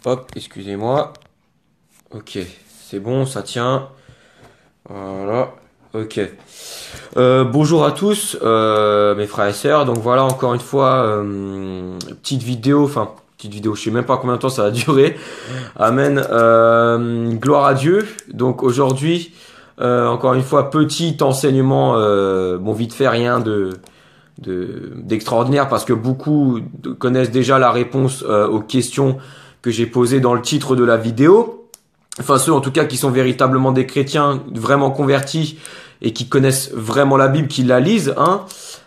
Hop, excusez-moi. Ok, c'est bon, ça tient. Voilà, ok. Bonjour à tous, mes frères et sœurs. Donc voilà, encore une fois, petite vidéo, je sais même pas combien de temps ça va durer. Amen. Gloire à Dieu. Donc aujourd'hui, encore une fois, petit enseignement, bon vite fait, rien d'extraordinaire parce que beaucoup connaissent déjà la réponse aux questions que j'ai posées dans le titre de la vidéo. Enfin ceux en tout cas qui sont véritablement des chrétiens vraiment convertis et qui connaissent vraiment la Bible, qui la lisent, hein.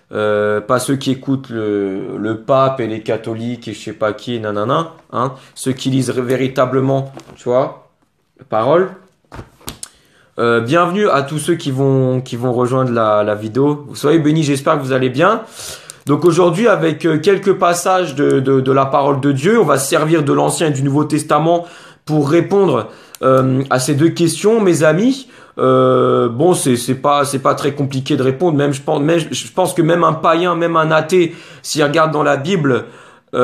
Pas ceux qui écoutent le pape et les catholiques et je sais pas qui, nanana, hein. Ceux qui lisent véritablement, tu vois, la parole. Bienvenue à tous ceux qui vont rejoindre la vidéo. Vous soyez bénis, j'espère que vous allez bien. Donc aujourd'hui, avec quelques passages de la parole de Dieu, on va se servir de l'Ancien et du Nouveau Testament pour répondre à ces deux questions, mes amis. Bon, c'est pas très compliqué de répondre. Même je pense que même un païen, même un athée, s'il regarde dans la Bible, il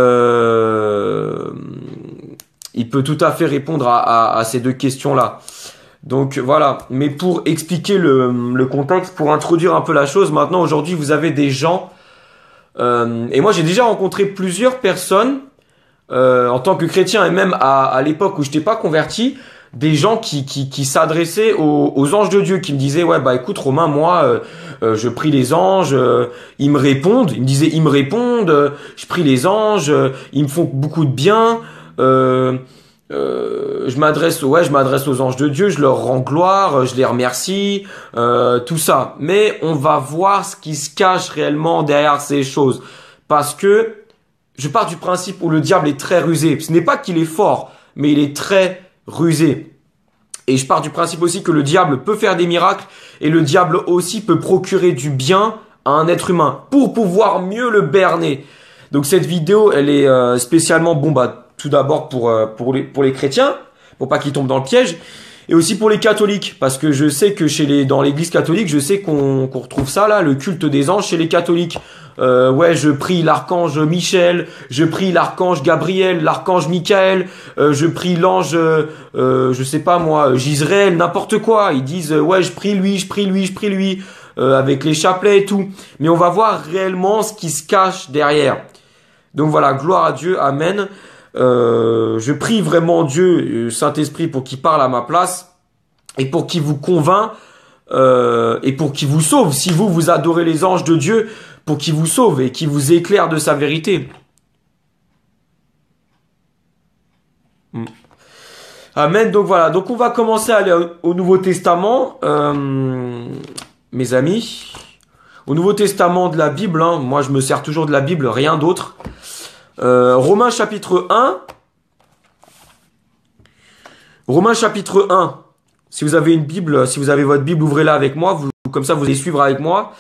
peut tout à fait répondre à ces deux questions-là. Donc voilà, mais pour expliquer le contexte, pour introduire un peu la chose, maintenant aujourd'hui vous avez des gens, et moi j'ai déjà rencontré plusieurs personnes, en tant que chrétien et même à l'époque où je n'étais pas converti, des gens qui s'adressaient aux anges de Dieu, qui me disaient ouais bah écoute Romain, moi je prie les anges, ils me répondent, ils me disaient ils me répondent, je prie les anges, ils me font beaucoup de bien. Je m'adresse aux anges de Dieu, je leur rends gloire, je les remercie, tout ça. Mais on va voir ce qui se cache réellement derrière ces choses. Parce que je pars du principe où le diable est très rusé. Ce n'est pas qu'il est fort, mais il est très rusé. Et je pars du principe aussi que le diable peut faire des miracles et le diable aussi peut procurer du bien à un être humain pour pouvoir mieux le berner. Donc cette vidéo, elle est spécialement tout d'abord pour les chrétiens, pour pas qu'ils tombent dans le piège, et aussi pour les catholiques, parce que je sais que dans l'église catholique, je sais qu'on retrouve ça là, le culte des anges chez les catholiques. Ouais, je prie l'archange Michel, je prie l'archange Gabriel, l'archange Michael, je prie l'ange, je sais pas moi, Gisraël, n'importe quoi. Ils disent ouais, je prie lui, je prie lui, je prie lui, avec les chapelets et tout. Mais on va voir réellement ce qui se cache derrière. Donc voilà, gloire à Dieu, amen. Je prie vraiment Dieu, Saint-Esprit, pour qu'il parle à ma place et pour qu'il vous convainc et pour qu'il vous sauve. Si vous adorez les anges de Dieu, pour qu'il vous sauve et qu'il vous éclaire de sa vérité. Amen. Donc voilà, donc on va commencer à aller au Nouveau Testament, mes amis. Au Nouveau Testament de la Bible, hein, moi je me sers toujours de la Bible, rien d'autre. Romains chapitre 1. Romains chapitre 1. Si vous avez une Bible, si vous avez votre Bible, ouvrez-la avec moi. Comme ça, vous allez suivre avec moi,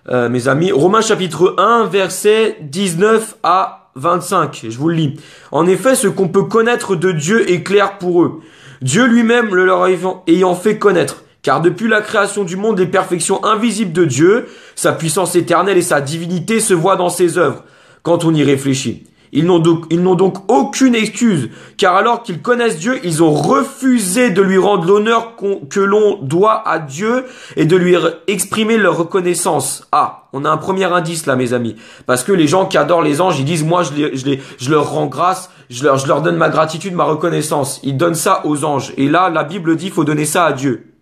mes amis. Romains chapitre 1, versets 19 à 25. Je vous le lis. En effet, ce qu'on peut connaître de Dieu est clair pour eux. Dieu lui-même le leur ayant fait connaître. Car depuis la création du monde, les perfections invisibles de Dieu, sa puissance éternelle et sa divinité se voient dans ses œuvres. Quand on y réfléchit. Ils n'ont donc aucune excuse, car alors qu'ils connaissent Dieu, ils ont refusé de lui rendre l'honneur que l'on doit à Dieu et de lui exprimer leur reconnaissance. Ah, on a un premier indice là, mes amis, parce que les gens qui adorent les anges, ils disent moi je leur rends grâce, je leur donne ma gratitude, ma reconnaissance. Ils donnent ça aux anges, et là la Bible dit il faut donner ça à Dieu.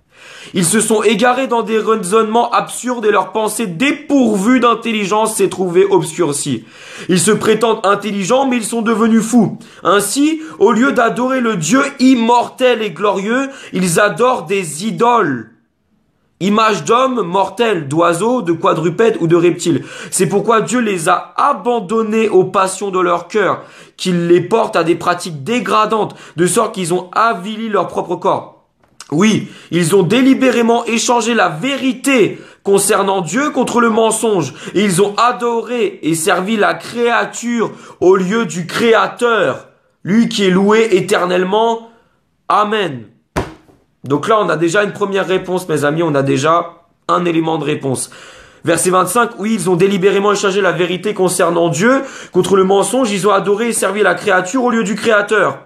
Ils se sont égarés dans des raisonnements absurdes et leur pensée dépourvue d'intelligence s'est trouvée obscurcie. Ils se prétendent intelligents mais ils sont devenus fous. Ainsi, au lieu d'adorer le Dieu immortel et glorieux, ils adorent des idoles. Images d'hommes mortels, d'oiseaux, de quadrupèdes ou de reptiles. C'est pourquoi Dieu les a abandonnés aux passions de leur cœur, qu'ils les portent à des pratiques dégradantes, de sorte qu'ils ont avili leur propre corps. Oui, ils ont délibérément échangé la vérité concernant Dieu contre le mensonge. Et ils ont adoré et servi la créature au lieu du Créateur, lui qui est loué éternellement. Amen. Donc là, on a déjà une première réponse, mes amis. On a déjà un élément de réponse. Verset 25, oui, ils ont délibérément échangé la vérité concernant Dieu contre le mensonge. Ils ont adoré et servi la créature au lieu du Créateur.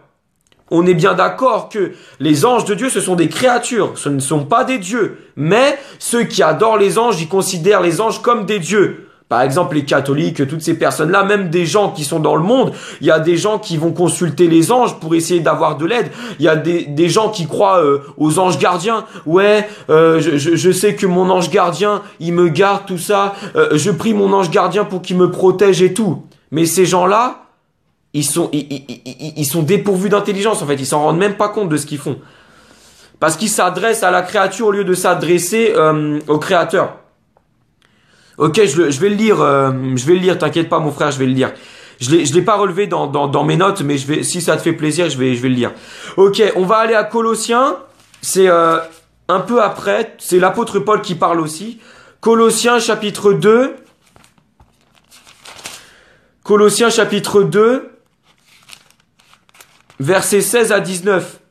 On est bien d'accord que les anges de Dieu, ce sont des créatures, ce ne sont pas des dieux. Mais ceux qui adorent les anges, ils considèrent les anges comme des dieux. Par exemple, les catholiques, toutes ces personnes-là, même des gens qui sont dans le monde, il y a des gens qui vont consulter les anges pour essayer d'avoir de l'aide. Il y a des gens qui croient aux anges gardiens. Ouais, je sais que mon ange gardien, il me garde, tout ça. Je prie mon ange gardien pour qu'il me protège et tout. Mais ces gens-là, ils sont dépourvus d'intelligence, en fait. Ils s'en rendent même pas compte de ce qu'ils font. Parce qu'ils s'adressent à la créature au lieu de s'adresser au créateur. Ok, je vais le lire, t'inquiète pas mon frère, je vais le lire. Je l'ai pas relevé dans mes notes, mais si ça te fait plaisir, je vais le lire. Ok, on va aller à Colossiens, c'est un peu après, c'est l'apôtre Paul qui parle aussi. Colossiens chapitre 2. Colossiens chapitre 2, versets 16 à 19.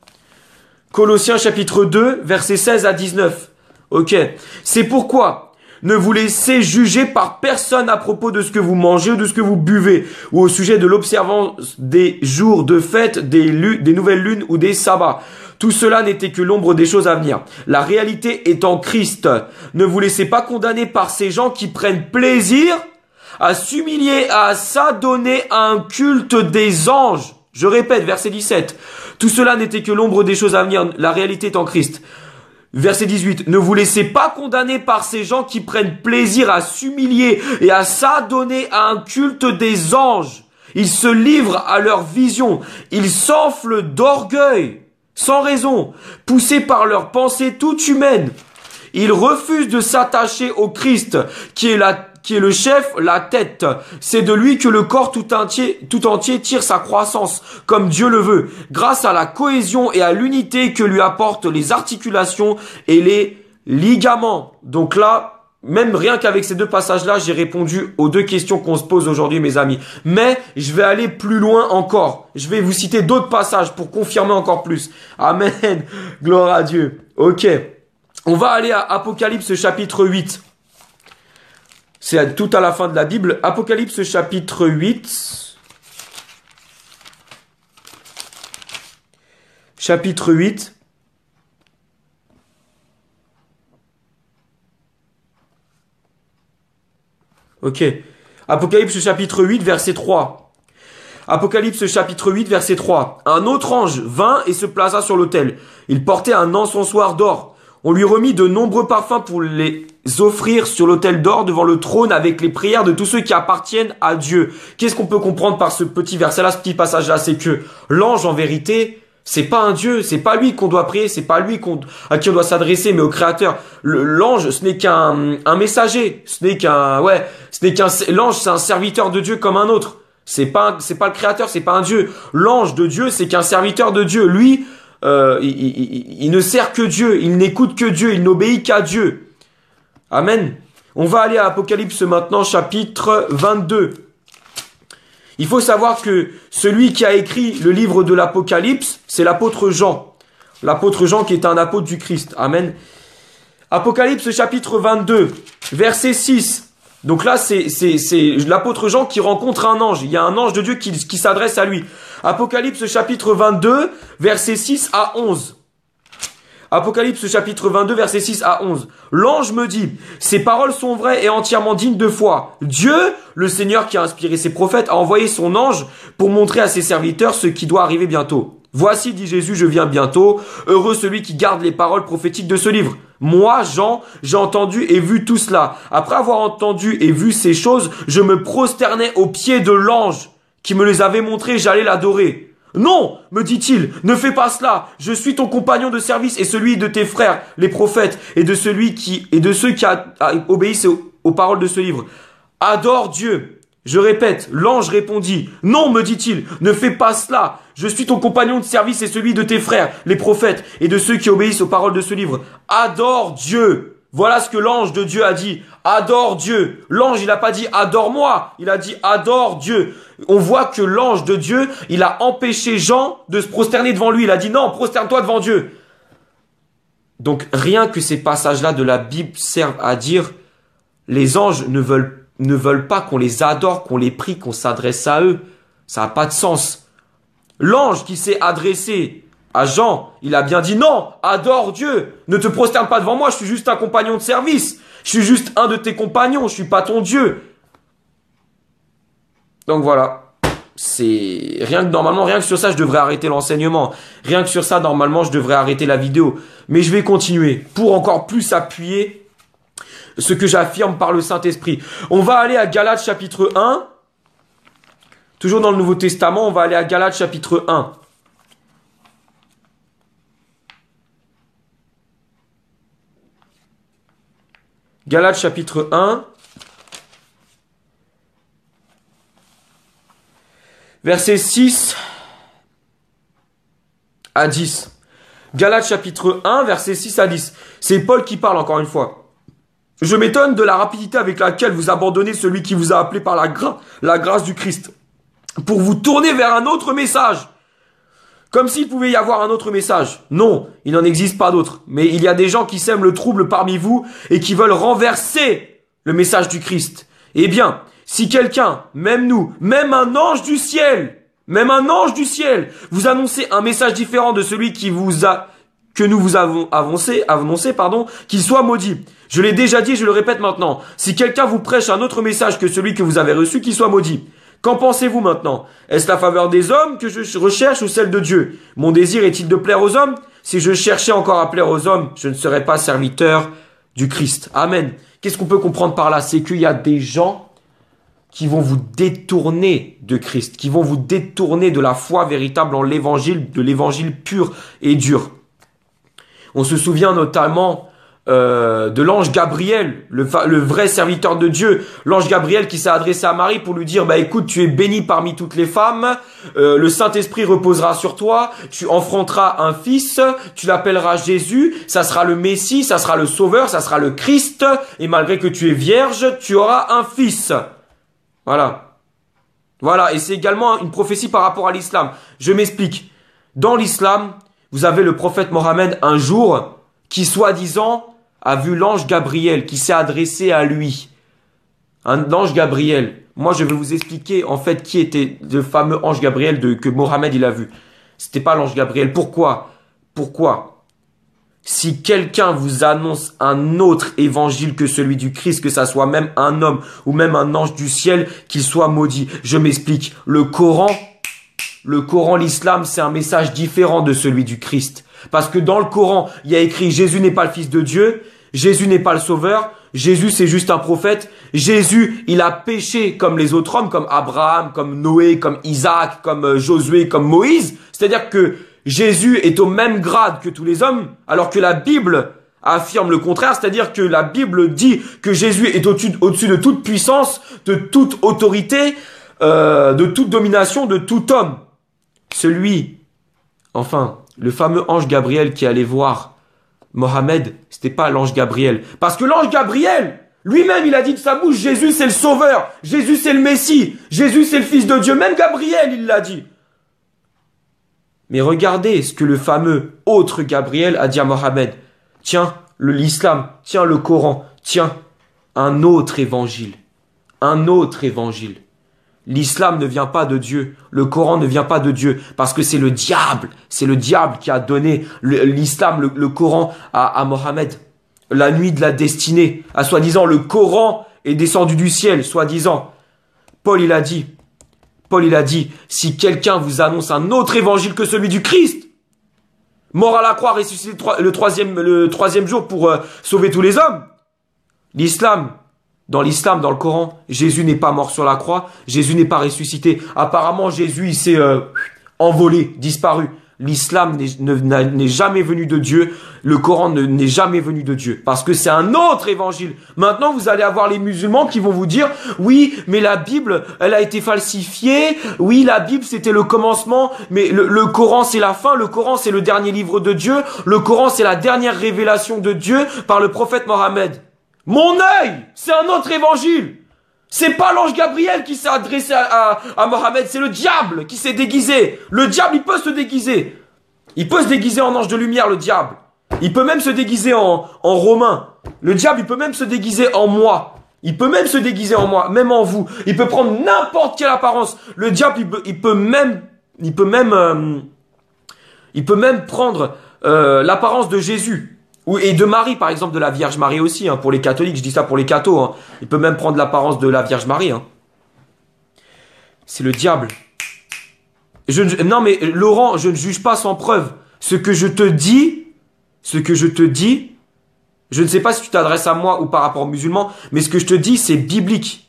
Colossiens chapitre 2, versets 16 à 19. Ok, c'est pourquoi ne vous laissez juger par personne à propos de ce que vous mangez ou de ce que vous buvez, ou au sujet de l'observance des jours de fête, des nouvelles lunes ou des sabbats. Tout cela n'était que l'ombre des choses à venir. La réalité est en Christ. Ne vous laissez pas condamner par ces gens qui prennent plaisir à s'humilier, à s'adonner à un culte des anges. Je répète, verset 17. Tout cela n'était que l'ombre des choses à venir. La réalité est en Christ. Verset 18, ne vous laissez pas condamner par ces gens qui prennent plaisir à s'humilier et à s'adonner à un culte des anges. Ils se livrent à leur vision. Ils s'enflent d'orgueil, sans raison, poussés par leurs pensées toutes humaines. Ils refusent de s'attacher au Christ, qui est le chef, la tête. C'est de lui que le corps tout entier tire sa croissance, comme Dieu le veut, grâce à la cohésion et à l'unité que lui apportent les articulations et les ligaments. Donc là, même rien qu'avec ces deux passages-là, j'ai répondu aux deux questions qu'on se pose aujourd'hui, mes amis. Mais je vais aller plus loin encore. Je vais vous citer d'autres passages pour confirmer encore plus. Amen. Gloire à Dieu. Ok. On va aller à Apocalypse chapitre 8. C'est tout à la fin de la Bible. Apocalypse chapitre 8. Chapitre 8. Ok. Apocalypse chapitre 8, verset 3. Apocalypse chapitre 8, verset 3. Un autre ange vint et se plaça sur l'autel. Il portait un encensoir d'or. On lui remit de nombreux parfums pour les offrir sur l'autel d'or devant le trône avec les prières de tous ceux qui appartiennent à Dieu. Qu'est-ce qu'on peut comprendre par ce petit verset-là, ce petit passage-là? C'est que l'ange, en vérité, c'est pas un Dieu, c'est pas lui qu'on doit prier, c'est pas lui à qui on doit s'adresser, mais au Créateur. L'ange, ce n'est qu'un messager, l'ange, c'est un serviteur de Dieu comme un autre. C'est pas le Créateur, c'est pas un Dieu. L'ange de Dieu, c'est qu'un serviteur de Dieu. Lui, il ne sert que Dieu, il n'écoute que Dieu, il n'obéit qu'à Dieu. Amen. On va aller à Apocalypse maintenant, chapitre 22. Il faut savoir que celui qui a écrit le livre de l'Apocalypse, c'est l'apôtre Jean. L'apôtre Jean qui est un apôtre du Christ. Amen. Apocalypse chapitre 22, verset 6. Donc là, c'est l'apôtre Jean qui rencontre un ange. Il y a un ange de Dieu qui s'adresse à lui. Apocalypse chapitre 22, verset 6 à 11. Apocalypse chapitre 22, verset 6 à 11. L'ange me dit, ces paroles sont vraies et entièrement dignes de foi. Dieu, le Seigneur qui a inspiré ses prophètes, a envoyé son ange pour montrer à ses serviteurs ce qui doit arriver bientôt. Voici, dit Jésus, je viens bientôt. Heureux celui qui garde les paroles prophétiques de ce livre. Moi, Jean, j'ai entendu et vu tout cela. Après avoir entendu et vu ces choses, je me prosternais aux pieds de l'ange qui me les avait montrées, j'allais l'adorer. Non, me dit-il, ne fais pas cela. Je suis ton compagnon de service et celui de tes frères, les prophètes, et de ceux qui obéissent aux paroles de ce livre. Adore Dieu. Je répète, l'ange répondit, non, me dit-il, ne fais pas cela. Je suis ton compagnon de service et celui de tes frères, les prophètes, et de ceux qui obéissent aux paroles de ce livre. Adore Dieu. Voilà ce que l'ange de Dieu a dit. Adore Dieu. L'ange, il n'a pas dit adore-moi. Il a dit adore Dieu. On voit que l'ange de Dieu, il a empêché Jean de se prosterner devant lui. Il a dit non, prosterne-toi devant Dieu. Donc rien que ces passages-là de la Bible servent à dire les anges ne veulent pas qu'on les adore, qu'on les prie, qu'on s'adresse à eux. Ça n'a pas de sens. L'ange qui s'est adressé à Jean, il a bien dit non, adore Dieu, ne te prosterne pas devant moi, je suis juste un compagnon de service, je suis juste un de tes compagnons, je suis pas ton Dieu. Donc voilà. C'est rien que normalement, rien que sur ça, je devrais arrêter l'enseignement. Rien que sur ça, normalement, je devrais arrêter la vidéo. Mais je vais continuer pour encore plus appuyer ce que j'affirme par le Saint-Esprit. On va aller à Galates chapitre 1. Toujours dans le Nouveau Testament, on va aller à Galates chapitre 1. Galates chapitre 1. Versets 6 à 10. Galates chapitre 1, versets 6 à 10. C'est Paul qui parle encore une fois. Je m'étonne de la rapidité avec laquelle vous abandonnez celui qui vous a appelé par la grâce du Christ, pour vous tourner vers un autre message. Comme s'il pouvait y avoir un autre message. Non, il n'en existe pas d'autre. Mais il y a des gens qui sèment le trouble parmi vous et qui veulent renverser le message du Christ. Eh bien, si quelqu'un, même nous, même un ange du ciel, vous annoncez un message différent de celui que nous vous avons annoncé, qu'il soit maudit. Je l'ai déjà dit, je le répète maintenant. Si quelqu'un vous prêche un autre message que celui que vous avez reçu, qu'il soit maudit. Qu'en pensez-vous maintenant? Est-ce la faveur des hommes que je recherche ou celle de Dieu? Mon désir est-il de plaire aux hommes? Si je cherchais encore à plaire aux hommes, je ne serais pas serviteur du Christ. Amen. Qu'est-ce qu'on peut comprendre par là? C'est qu'il y a des gens qui vont vous détourner de Christ, qui vont vous détourner de la foi véritable en l'évangile, de l'évangile pur et dur. On se souvient notamment de l'ange Gabriel, le vrai serviteur de Dieu, l'ange Gabriel qui s'est adressé à Marie pour lui dire, bah écoute, tu es bénie parmi toutes les femmes, le Saint-Esprit reposera sur toi, tu enfanteras un fils, tu l'appelleras Jésus, ça sera le Messie, ça sera le Sauveur, ça sera le Christ, et malgré que tu es vierge, tu auras un fils. Voilà. Voilà, et c'est également une prophétie par rapport à l'islam. Je m'explique. Dans l'islam, vous avez le prophète Mohammed un jour qui, soi-disant, a vu l'ange Gabriel qui s'est adressé à lui. Un ange Gabriel. Moi, je vais vous expliquer, en fait, qui était le fameux ange Gabriel que Mohammed il a vu. C'était pas l'ange Gabriel. Pourquoi? Si quelqu'un vous annonce un autre évangile que celui du Christ, que ça soit même un homme ou même un ange du ciel, qu'il soit maudit. Je m'explique. Le Coran, l'islam, c'est un message différent de celui du Christ. Parce que dans le Coran, il y a écrit Jésus n'est pas le fils de Dieu, Jésus n'est pas le sauveur, Jésus c'est juste un prophète, Jésus il a péché comme les autres hommes, comme Abraham, comme Noé, comme Isaac, comme Josué, comme Moïse. C'est-à-dire que Jésus est au même grade que tous les hommes, alors que la Bible affirme le contraire, c'est-à-dire que la Bible dit que Jésus est au-dessus de toute puissance, de toute autorité, de toute domination, de tout homme. Le fameux ange Gabriel qui allait voir Mohammed, c'était pas l'ange Gabriel. Parce que l'ange Gabriel, lui-même, il a dit de sa bouche, Jésus c'est le sauveur, Jésus c'est le Messie, Jésus c'est le fils de Dieu. Même Gabriel, il l'a dit. Mais regardez ce que le fameux autre Gabriel a dit à Mohammed. Tiens, l'islam, tiens le Coran, tiens, un autre évangile. Un autre évangile. L'islam ne vient pas de Dieu. Le Coran ne vient pas de Dieu. Parce que c'est le diable. C'est le diable qui a donné l'islam, le Coran à Mohammed. La nuit de la destinée. À soi-disant, le Coran est descendu du ciel, soi-disant. Paul, il a dit, si quelqu'un vous annonce un autre évangile que celui du Christ, mort à la croix, ressuscité le troisième jour pour sauver tous les hommes, dans le Coran, Jésus n'est pas mort sur la croix, Jésus n'est pas ressuscité. Apparemment, Jésus, il s'est envolé, disparu. L'islam n'est jamais venu de Dieu, le Coran n'est jamais venu de Dieu, parce que c'est un autre évangile. Maintenant, vous allez avoir les musulmans qui vont vous dire, oui, mais la Bible, elle a été falsifiée, oui, la Bible, c'était le commencement, mais le Coran, c'est la fin, le Coran, c'est le dernier livre de Dieu, le Coran, c'est la dernière révélation de Dieu par le prophète Mohammed. Mon œil, c'est un autre évangile. C'est pas l'ange Gabriel qui s'est adressé à Mohammed, c'est le diable qui s'est déguisé. Le diable, il peut se déguiser. Il peut se déguiser en ange de lumière, le diable. Il peut même se déguiser en romain. Le diable, il peut même se déguiser en moi. Il peut même se déguiser en moi, même en vous. Il peut prendre n'importe quelle apparence. Le diable, il peut même il peut même prendre l'apparence de Jésus. Et de Marie, par exemple, de la Vierge Marie aussi, hein, pour les catholiques, je dis ça pour les cathos, hein. Il peut même prendre l'apparence de la Vierge Marie, hein. C'est le diable. Non mais Laurent, je ne juge pas sans preuve. Ce que je te dis, je ne sais pas si tu t'adresses à moi ou par rapport aux musulmans, mais ce que je te dis, c'est biblique.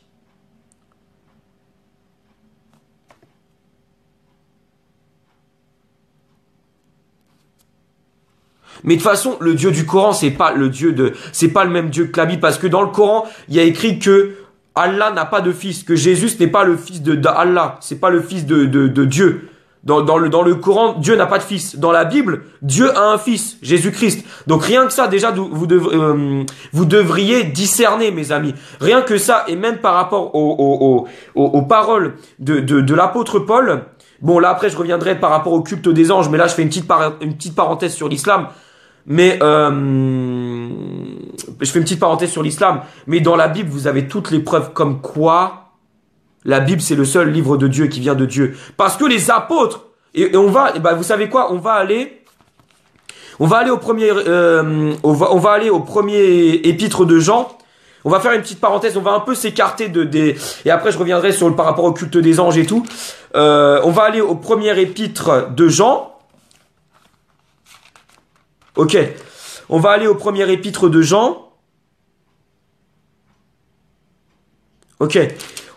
Mais de toute façon, le Dieu du Coran, c'est pas le même Dieu que la Bible, parce que dans le Coran, il y a écrit que Allah n'a pas de fils, que Jésus n'est pas le fils d'Allah, c'est pas le fils de Dieu. Dans le Coran, Dieu n'a pas de fils. Dans la Bible, Dieu a un fils, Jésus-Christ. Donc rien que ça, déjà, vous devriez discerner, mes amis. Rien que ça, et même par rapport aux paroles de l'apôtre Paul. Bon, là après, je reviendrai par rapport au culte des anges, mais là, je fais une petite parenthèse sur l'islam. Mais je fais une petite parenthèse sur l'islam. Mais dans la Bible, vous avez toutes les preuves comme quoi la Bible, c'est le seul livre de Dieu qui vient de Dieu. Parce que les apôtres, et on va, vous savez quoi, on va aller au premier, on va aller au premier épître de Jean. On va faire une petite parenthèse, on va un peu s'écarter et après je reviendrai par rapport au culte des anges et tout. On va aller au premier épître de Jean. Ok. On va aller au premier épître de Jean. Ok.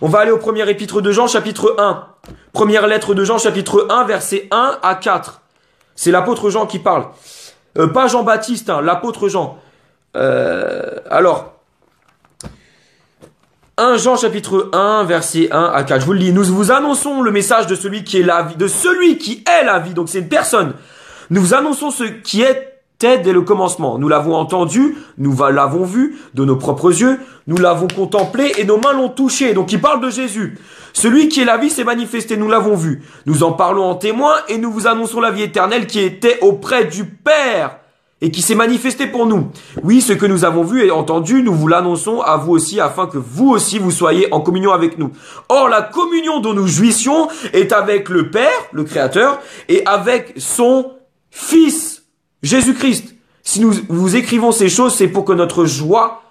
On va aller au premier épître de Jean, chapitre 1. Première lettre de Jean, chapitre 1, versets 1 à 4. C'est l'apôtre Jean qui parle. Pas Jean-Baptiste, hein, l'apôtre Jean. Alors, 1 Jean, chapitre 1, versets 1 à 4. Je vous le lis. Nous vous annonçons le message de celui qui est la vie, de celui qui est la vie. Donc c'est une personne. Nous vous annonçons ce qui était dès le commencement. Nous l'avons entendu, nous l'avons vu de nos propres yeux, nous l'avons contemplé et nos mains l'ont touché. Donc il parle de Jésus. Celui qui est la vie s'est manifesté, nous l'avons vu. Nous en parlons en témoin et nous vous annonçons la vie éternelle qui était auprès du Père et qui s'est manifestée pour nous. Oui, ce que nous avons vu et entendu, nous vous l'annonçons à vous aussi afin que vous aussi vous soyez en communion avec nous. Or, la communion dont nous jouissions est avec le Père, le Créateur, et avec son Fils, Jésus-Christ. Si nous vous écrivons ces choses, c'est pour que notre joie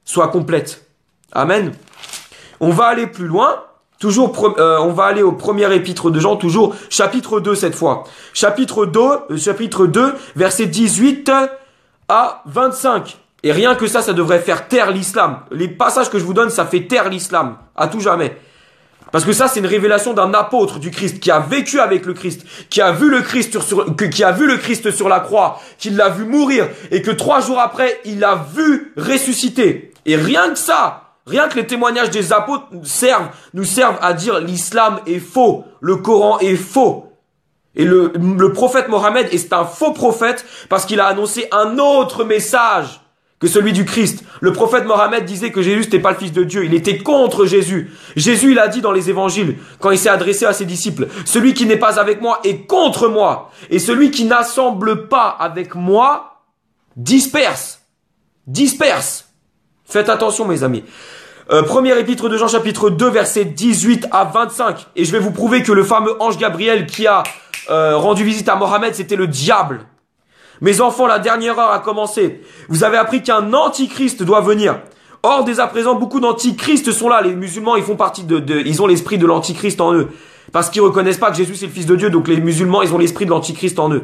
soit complète. Amen. On va aller plus loin. On va aller au premier épître de Jean, toujours chapitre 2 cette fois. Chapitre 2, verset 18 à 25. Et rien que ça devrait faire taire l'islam. Les passages que je vous donne, ça fait taire l'islam. À tout jamais. Parce que ça, c'est une révélation d'un apôtre du Christ qui a vécu avec le Christ, qui a vu le Christ sur la croix, qui l'a vu mourir et que 3 jours après, il l'a vu ressusciter. Et rien que ça, rien que les témoignages des apôtres nous servent à dire l'islam est faux, le Coran est faux. Et le prophète Mohammed est un faux prophète parce qu'il a annoncé un autre message que celui du Christ. Le prophète Mohammed disait que Jésus n'était pas le fils de Dieu. Il était contre Jésus. Jésus, il a dit dans les évangiles, quand il s'est adressé à ses disciples, celui qui n'est pas avec moi est contre moi. Et celui qui n'assemble pas avec moi disperse. Disperse. Faites attention, mes amis. Premier épître de Jean, chapitre 2, versets 18 à 25. Et je vais vous prouver que le fameux ange Gabriel qui a rendu visite à Mohammed, c'était le diable. Mes enfants, la dernière heure a commencé. Vous avez appris qu'un antichrist doit venir. Or, dès à présent, beaucoup d'antichrists sont là. Les musulmans, ils font partie ils ont l'esprit de l'antichrist en eux. Parce qu'ils reconnaissent pas que Jésus c'est le fils de Dieu. Donc les musulmans, ils ont l'esprit de l'antichrist en eux.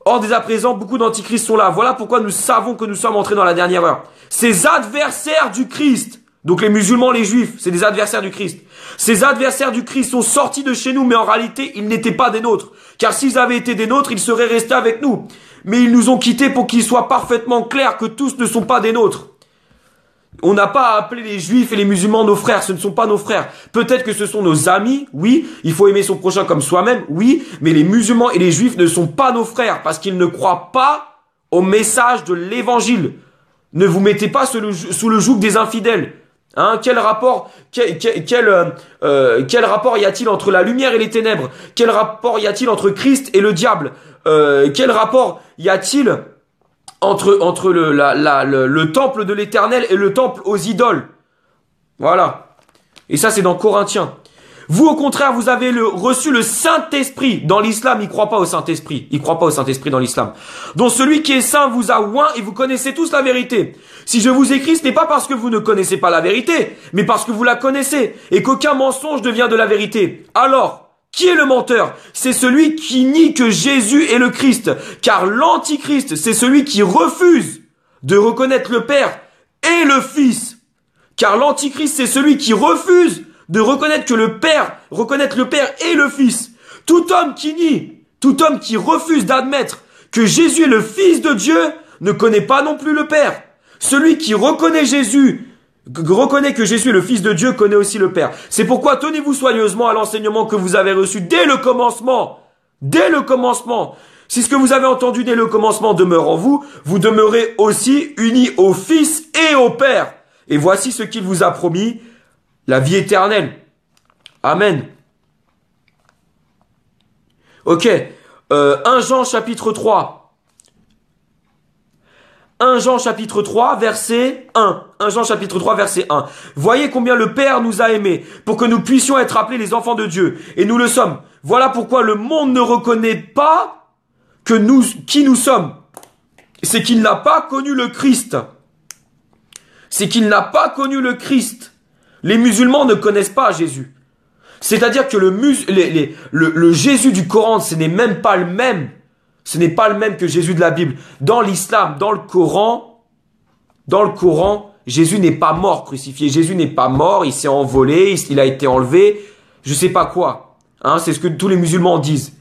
Or, dès à présent, beaucoup d'antichrists sont là. Voilà pourquoi nous savons que nous sommes entrés dans la dernière heure. Ces adversaires du Christ, donc les musulmans, les juifs, c'est des adversaires du Christ. Ces adversaires du Christ sont sortis de chez nous, mais en réalité, ils n'étaient pas des nôtres. Car s'ils avaient été des nôtres, ils seraient restés avec nous. Mais ils nous ont quittés pour qu'il soit parfaitement clair que tous ne sont pas des nôtres. On n'a pas à appeler les juifs et les musulmans nos frères, ce ne sont pas nos frères. Peut-être que ce sont nos amis, oui, il faut aimer son prochain comme soi-même, oui, mais les musulmans et les juifs ne sont pas nos frères parce qu'ils ne croient pas au message de l'évangile. Ne vous mettez pas sous le joug des infidèles. Hein, quel rapport y a-t-il entre la lumière et les ténèbres? Quel rapport y a-t-il entre Christ et le diable? Quel rapport y a-t-il entre le temple de l'Éternel et le temple aux idoles? Voilà. Et ça, c'est dans Corinthiens. Vous, au contraire, vous avez reçu le Saint-Esprit. Dans l'islam, ils ne croient pas au Saint-Esprit. Ils ne croient pas au Saint-Esprit dans l'islam. Donc celui qui est saint vous a oint et vous connaissez tous la vérité. Si je vous écris, ce n'est pas parce que vous ne connaissez pas la vérité, mais parce que vous la connaissez et qu'aucun mensonge ne vient de la vérité. Alors, qui est le menteur? C'est celui qui nie que Jésus est le Christ. Car l'Antichrist, c'est celui qui refuse de reconnaître le Père et le Fils. Car l'Antichrist, c'est celui qui refuse de reconnaître le Père et le Fils. Tout homme qui nie, tout homme qui refuse d'admettre que Jésus est le Fils de Dieu ne connaît pas non plus le Père. Celui qui reconnaît que Jésus est le Fils de Dieu connaît aussi le Père. C'est pourquoi tenez-vous soigneusement à l'enseignement que vous avez reçu dès le commencement. Dès le commencement. Si ce que vous avez entendu dès le commencement demeure en vous, vous demeurez aussi unis au Fils et au Père. Et voici ce qu'il vous a promis, la vie éternelle. Amen. Ok. 1 Jean chapitre 3. 1 Jean chapitre 3 verset 1. 1 Jean chapitre 3 verset 1. Voyez combien le Père nous a aimés pour que nous puissions être appelés les enfants de Dieu. Et nous le sommes. Voilà pourquoi le monde ne reconnaît pas qui nous sommes. C'est qu'il n'a pas connu le Christ. C'est qu'il n'a pas connu le Christ. Les musulmans ne connaissent pas Jésus. C'est-à-dire que le Jésus du Coran, ce n'est même pas le même. Ce n'est pas le même que Jésus de la Bible. Dans l'islam, dans le Coran, Jésus n'est pas mort crucifié. Jésus n'est pas mort, il s'est envolé, il a été enlevé, je sais pas quoi. Hein, c'est ce que tous les musulmans disent.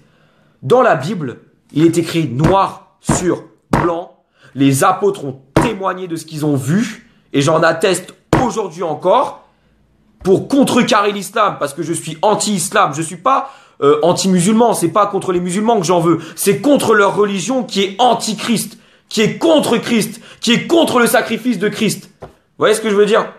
Dans la Bible, il est écrit noir sur blanc. Les apôtres ont témoigné de ce qu'ils ont vu, et j'en atteste aujourd'hui encore, pour contrecarrer l'islam, parce que je suis anti-islam. Je suis pas anti-musulman, c'est pas contre les musulmans que j'en veux. C'est contre leur religion qui est anti-Christ, qui est contre Christ, qui est contre le sacrifice de Christ. Vous voyez ce que je veux dire?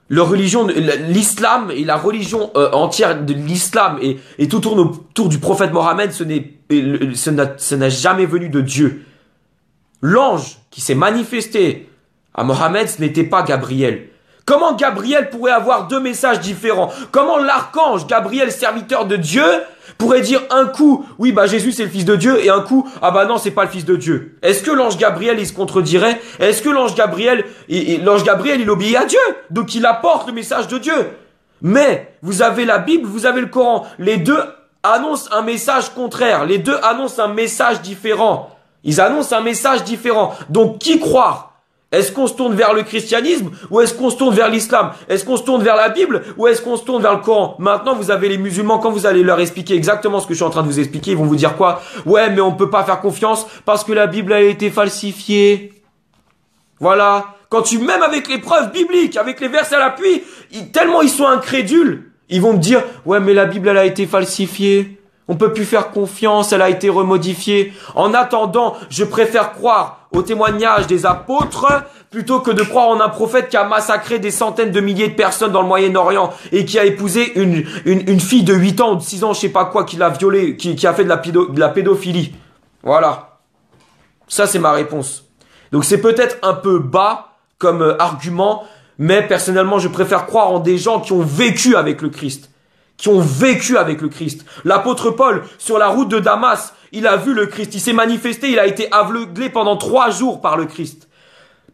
Leur religion, l'islam et la religion entière de l'islam et tout tourne autour du prophète Mohammed, ça n'a jamais venu de Dieu. L'ange qui s'est manifesté à Mohammed, ce n'était pas Gabriel. Comment Gabriel pourrait avoir deux messages différents? Comment l'archange Gabriel, serviteur de Dieu, pourrait dire un coup, oui, Jésus c'est le Fils de Dieu, et un coup, non, c'est pas le Fils de Dieu? Est-ce que l'ange Gabriel, il se contredirait? Est-ce que l'ange Gabriel, il obéit à Dieu? Donc il apporte le message de Dieu. Mais, vous avez la Bible, vous avez le Coran. Les deux annoncent un message contraire. Les deux annoncent un message différent. Ils annoncent un message différent. Donc, qui croire? Est-ce qu'on se tourne vers le christianisme ou est-ce qu'on se tourne vers l'islam? Est-ce qu'on se tourne vers la Bible ou est-ce qu'on se tourne vers le Coran? Maintenant, vous avez les musulmans, quand vous allez leur expliquer exactement ce que je suis en train de vous expliquer, ils vont vous dire quoi? Ouais, mais on peut pas faire confiance parce que la Bible a été falsifiée. Voilà. Même avec les preuves bibliques, avec les versets à l'appui, tellement ils sont incrédules, ils vont me dire, ouais, mais la Bible, elle a été falsifiée. On peut plus faire confiance, elle a été remodifiée. En attendant, je préfère croire au témoignage des apôtres plutôt que de croire en un prophète qui a massacré des centaines de milliers de personnes dans le Moyen-Orient et qui a épousé une fille de 8 ans ou de 6 ans, je sais pas quoi, qui l'a violée, qui a fait de la pédophilie. Voilà. Ça, c'est ma réponse. Donc c'est peut-être un peu bas comme argument, mais personnellement, je préfère croire en des gens qui ont vécu avec le Christ. L'apôtre Paul, sur la route de Damas, il a vu le Christ, il s'est manifesté, il a été aveuglé pendant 3 jours par le Christ.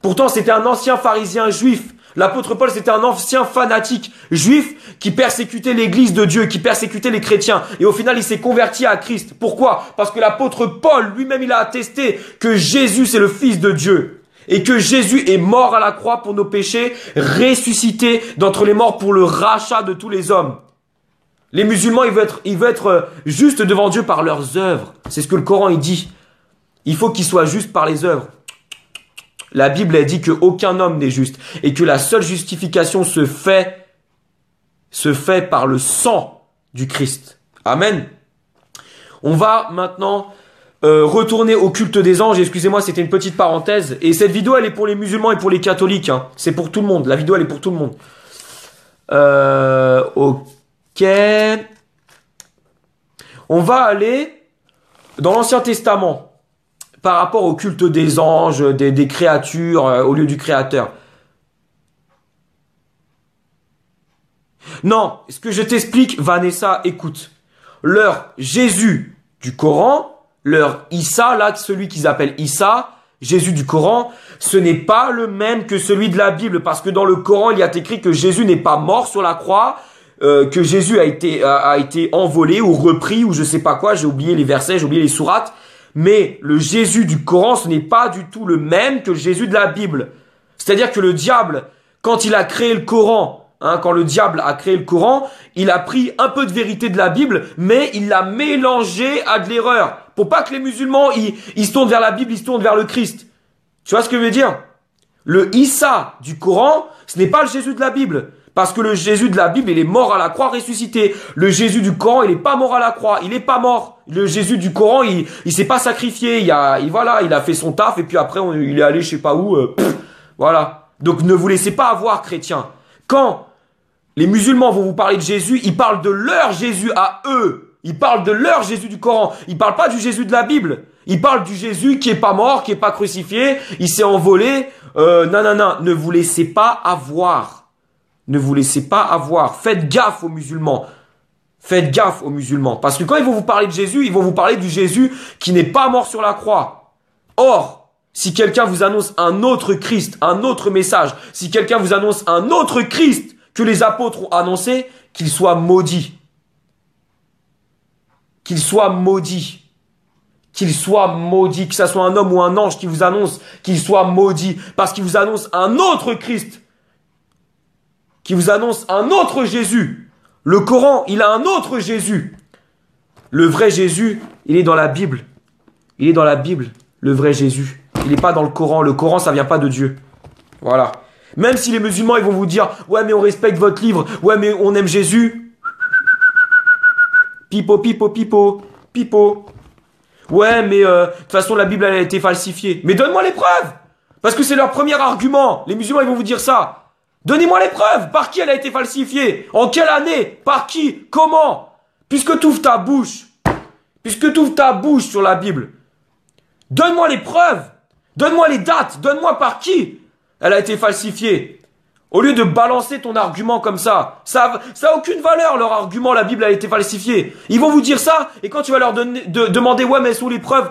Pourtant, c'était un ancien pharisien juif. L'apôtre Paul, c'était un ancien fanatique juif qui persécutait l'église de Dieu, qui persécutait les chrétiens. Et au final, il s'est converti à Christ. Pourquoi? Parce que l'apôtre Paul, lui-même, il a attesté que Jésus, c'est le Fils de Dieu. Et que Jésus est mort à la croix pour nos péchés, ressuscité d'entre les morts pour le rachat de tous les hommes. Les musulmans, ils veulent être justes devant Dieu par leurs œuvres. C'est ce que le Coran, il dit. Il faut qu'ils soient justes par les œuvres. La Bible, elle dit qu'aucun homme n'est juste. Et que la seule justification se fait par le sang du Christ. Amen. On va maintenant retourner au culte des anges. Excusez-moi, c'était une petite parenthèse. Et cette vidéo, elle est pour les musulmans et pour les catholiques. Hein. C'est pour tout le monde. La vidéo, elle est pour tout le monde. Ok. On va aller dans l'Ancien Testament par rapport au culte des anges, des créatures au lieu du Créateur. Non, ce que je t'explique, Vanessa, écoute. Leur Jésus du Coran, leur Issa, là, celui qu'ils appellent Issa, Jésus du Coran, ce n'est pas le même que celui de la Bible, parce que dans le Coran, il y a écrit que Jésus n'est pas mort sur la croix, que Jésus a été envolé ou repris, ou je sais pas quoi, j'ai oublié les versets, j'ai oublié les sourates, mais le Jésus du Coran, ce n'est pas du tout le même que le Jésus de la Bible. C'est-à-dire que le diable, quand il a créé le Coran, quand le diable a créé le Coran, il a pris un peu de vérité de la Bible, mais il l'a mélangé à de l'erreur. Pour pas que les musulmans, ils se tournent vers la Bible, ils se tournent vers le Christ. Tu vois ce que je veux dire? Le Issa du Coran, ce n'est pas le Jésus de la Bible. Parce que le Jésus de la Bible, il est mort à la croix ressuscité. Le Jésus du Coran, il est pas mort à la croix. Il est pas mort. Le Jésus du Coran, il s'est pas sacrifié. Il a fait son taf et puis après, il est allé je sais pas où. Voilà. Donc ne vous laissez pas avoir, chrétiens. Quand les musulmans vont vous parler de Jésus, ils parlent de leur Jésus à eux. Ils parlent de leur Jésus du Coran. Ils parlent pas du Jésus de la Bible. Ils parlent du Jésus qui est pas mort, qui est pas crucifié, il s'est envolé. Non. Ne vous laissez pas avoir. Ne vous laissez pas avoir. Faites gaffe aux musulmans. Faites gaffe aux musulmans. Parce que quand ils vont vous parler de Jésus, ils vont vous parler du Jésus qui n'est pas mort sur la croix. Or, si quelqu'un vous annonce un autre Christ, un autre message, si quelqu'un vous annonce un autre Christ que les apôtres ont annoncé, qu'il soit maudit. Qu'il soit maudit. Qu'il soit maudit. Que ça soit un homme ou un ange qui vous annonce qu'il soit maudit. Parce qu'il vous annonce un autre Christ. Qui vous annonce un autre Jésus. Le Coran, il a un autre Jésus. Le vrai Jésus, il est dans la Bible. Il est dans la Bible, le vrai Jésus. Il n'est pas dans le Coran. Le Coran, ça vient pas de Dieu. Voilà. Même si les musulmans, ils vont vous dire, ouais, mais on respecte votre livre. Ouais, mais on aime Jésus. Pipo, pipo, pipo, pipo. Ouais, mais de toute façon, la Bible, elle a été falsifiée. Mais donne-moi les preuves. Parce que c'est leur premier argument. Les musulmans, ils vont vous dire ça. Donnez-moi les preuves. Par qui elle a été falsifiée? En quelle année? Par qui? Comment? Puisque tu ouvres ta bouche. Puisque tu ouvres ta bouche sur la Bible. Donne-moi les preuves. Donne-moi les dates. Donne-moi par qui elle a été falsifiée. Au lieu de balancer ton argument comme ça. Ça a aucune valeur, leur argument, la Bible a été falsifiée. Ils vont vous dire ça, et quand tu vas leur demander, ouais, mais elles sont les preuves?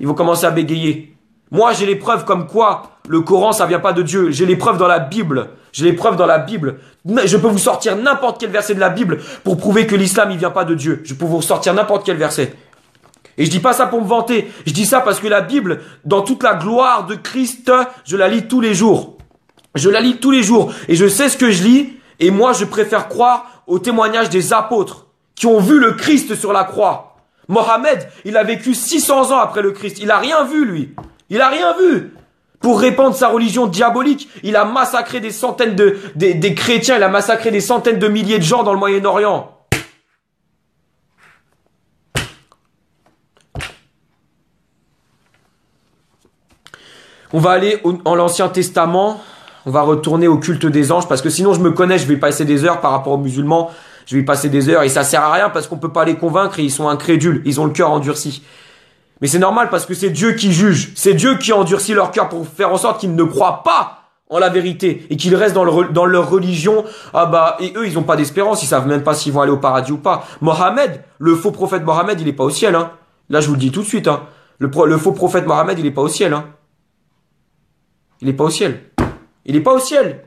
Ils vont commencer à bégayer. Moi, j'ai les preuves comme quoi le Coran, ça vient pas de Dieu. J'ai les preuves dans la Bible. J'ai les preuves dans la Bible. Je peux vous sortir n'importe quel verset de la Bible pour prouver que l'islam, il vient pas de Dieu. Je peux vous sortir n'importe quel verset. Et je dis pas ça pour me vanter. Je dis ça parce que la Bible, dans toute la gloire de Christ, je la lis tous les jours. Je la lis tous les jours. Et je sais ce que je lis. Et moi, je préfère croire au témoignage des apôtres qui ont vu le Christ sur la croix. Mohammed, il a vécu 600 ans après le Christ. Il a rien vu, lui. Il a rien vu. Pour répandre sa religion diabolique, il a massacré des centaines des chrétiens, il a massacré des centaines de milliers de gens dans le Moyen-Orient. On va aller en l'Ancien Testament, on va retourner au culte des anges, parce que sinon je me connais, je vais passer des heures par rapport aux musulmans, je vais y passer des heures, et ça sert à rien parce qu'on peut pas les convaincre, et ils sont incrédules, ils ont le cœur endurci. Mais c'est normal parce que c'est Dieu qui juge, c'est Dieu qui endurcit leur cœur pour faire en sorte qu'ils ne croient pas en la vérité, et qu'ils restent dans leur religion. Ah bah, et eux ils ont pas d'espérance, ils savent même pas s'ils vont aller au paradis ou pas. Mohammed, le faux prophète Mohammed, il est pas au ciel, hein. Là je vous le dis tout de suite, hein. Le faux prophète Mohammed, il est pas au ciel, hein. Il n'est pas au ciel. Il n'est pas au ciel.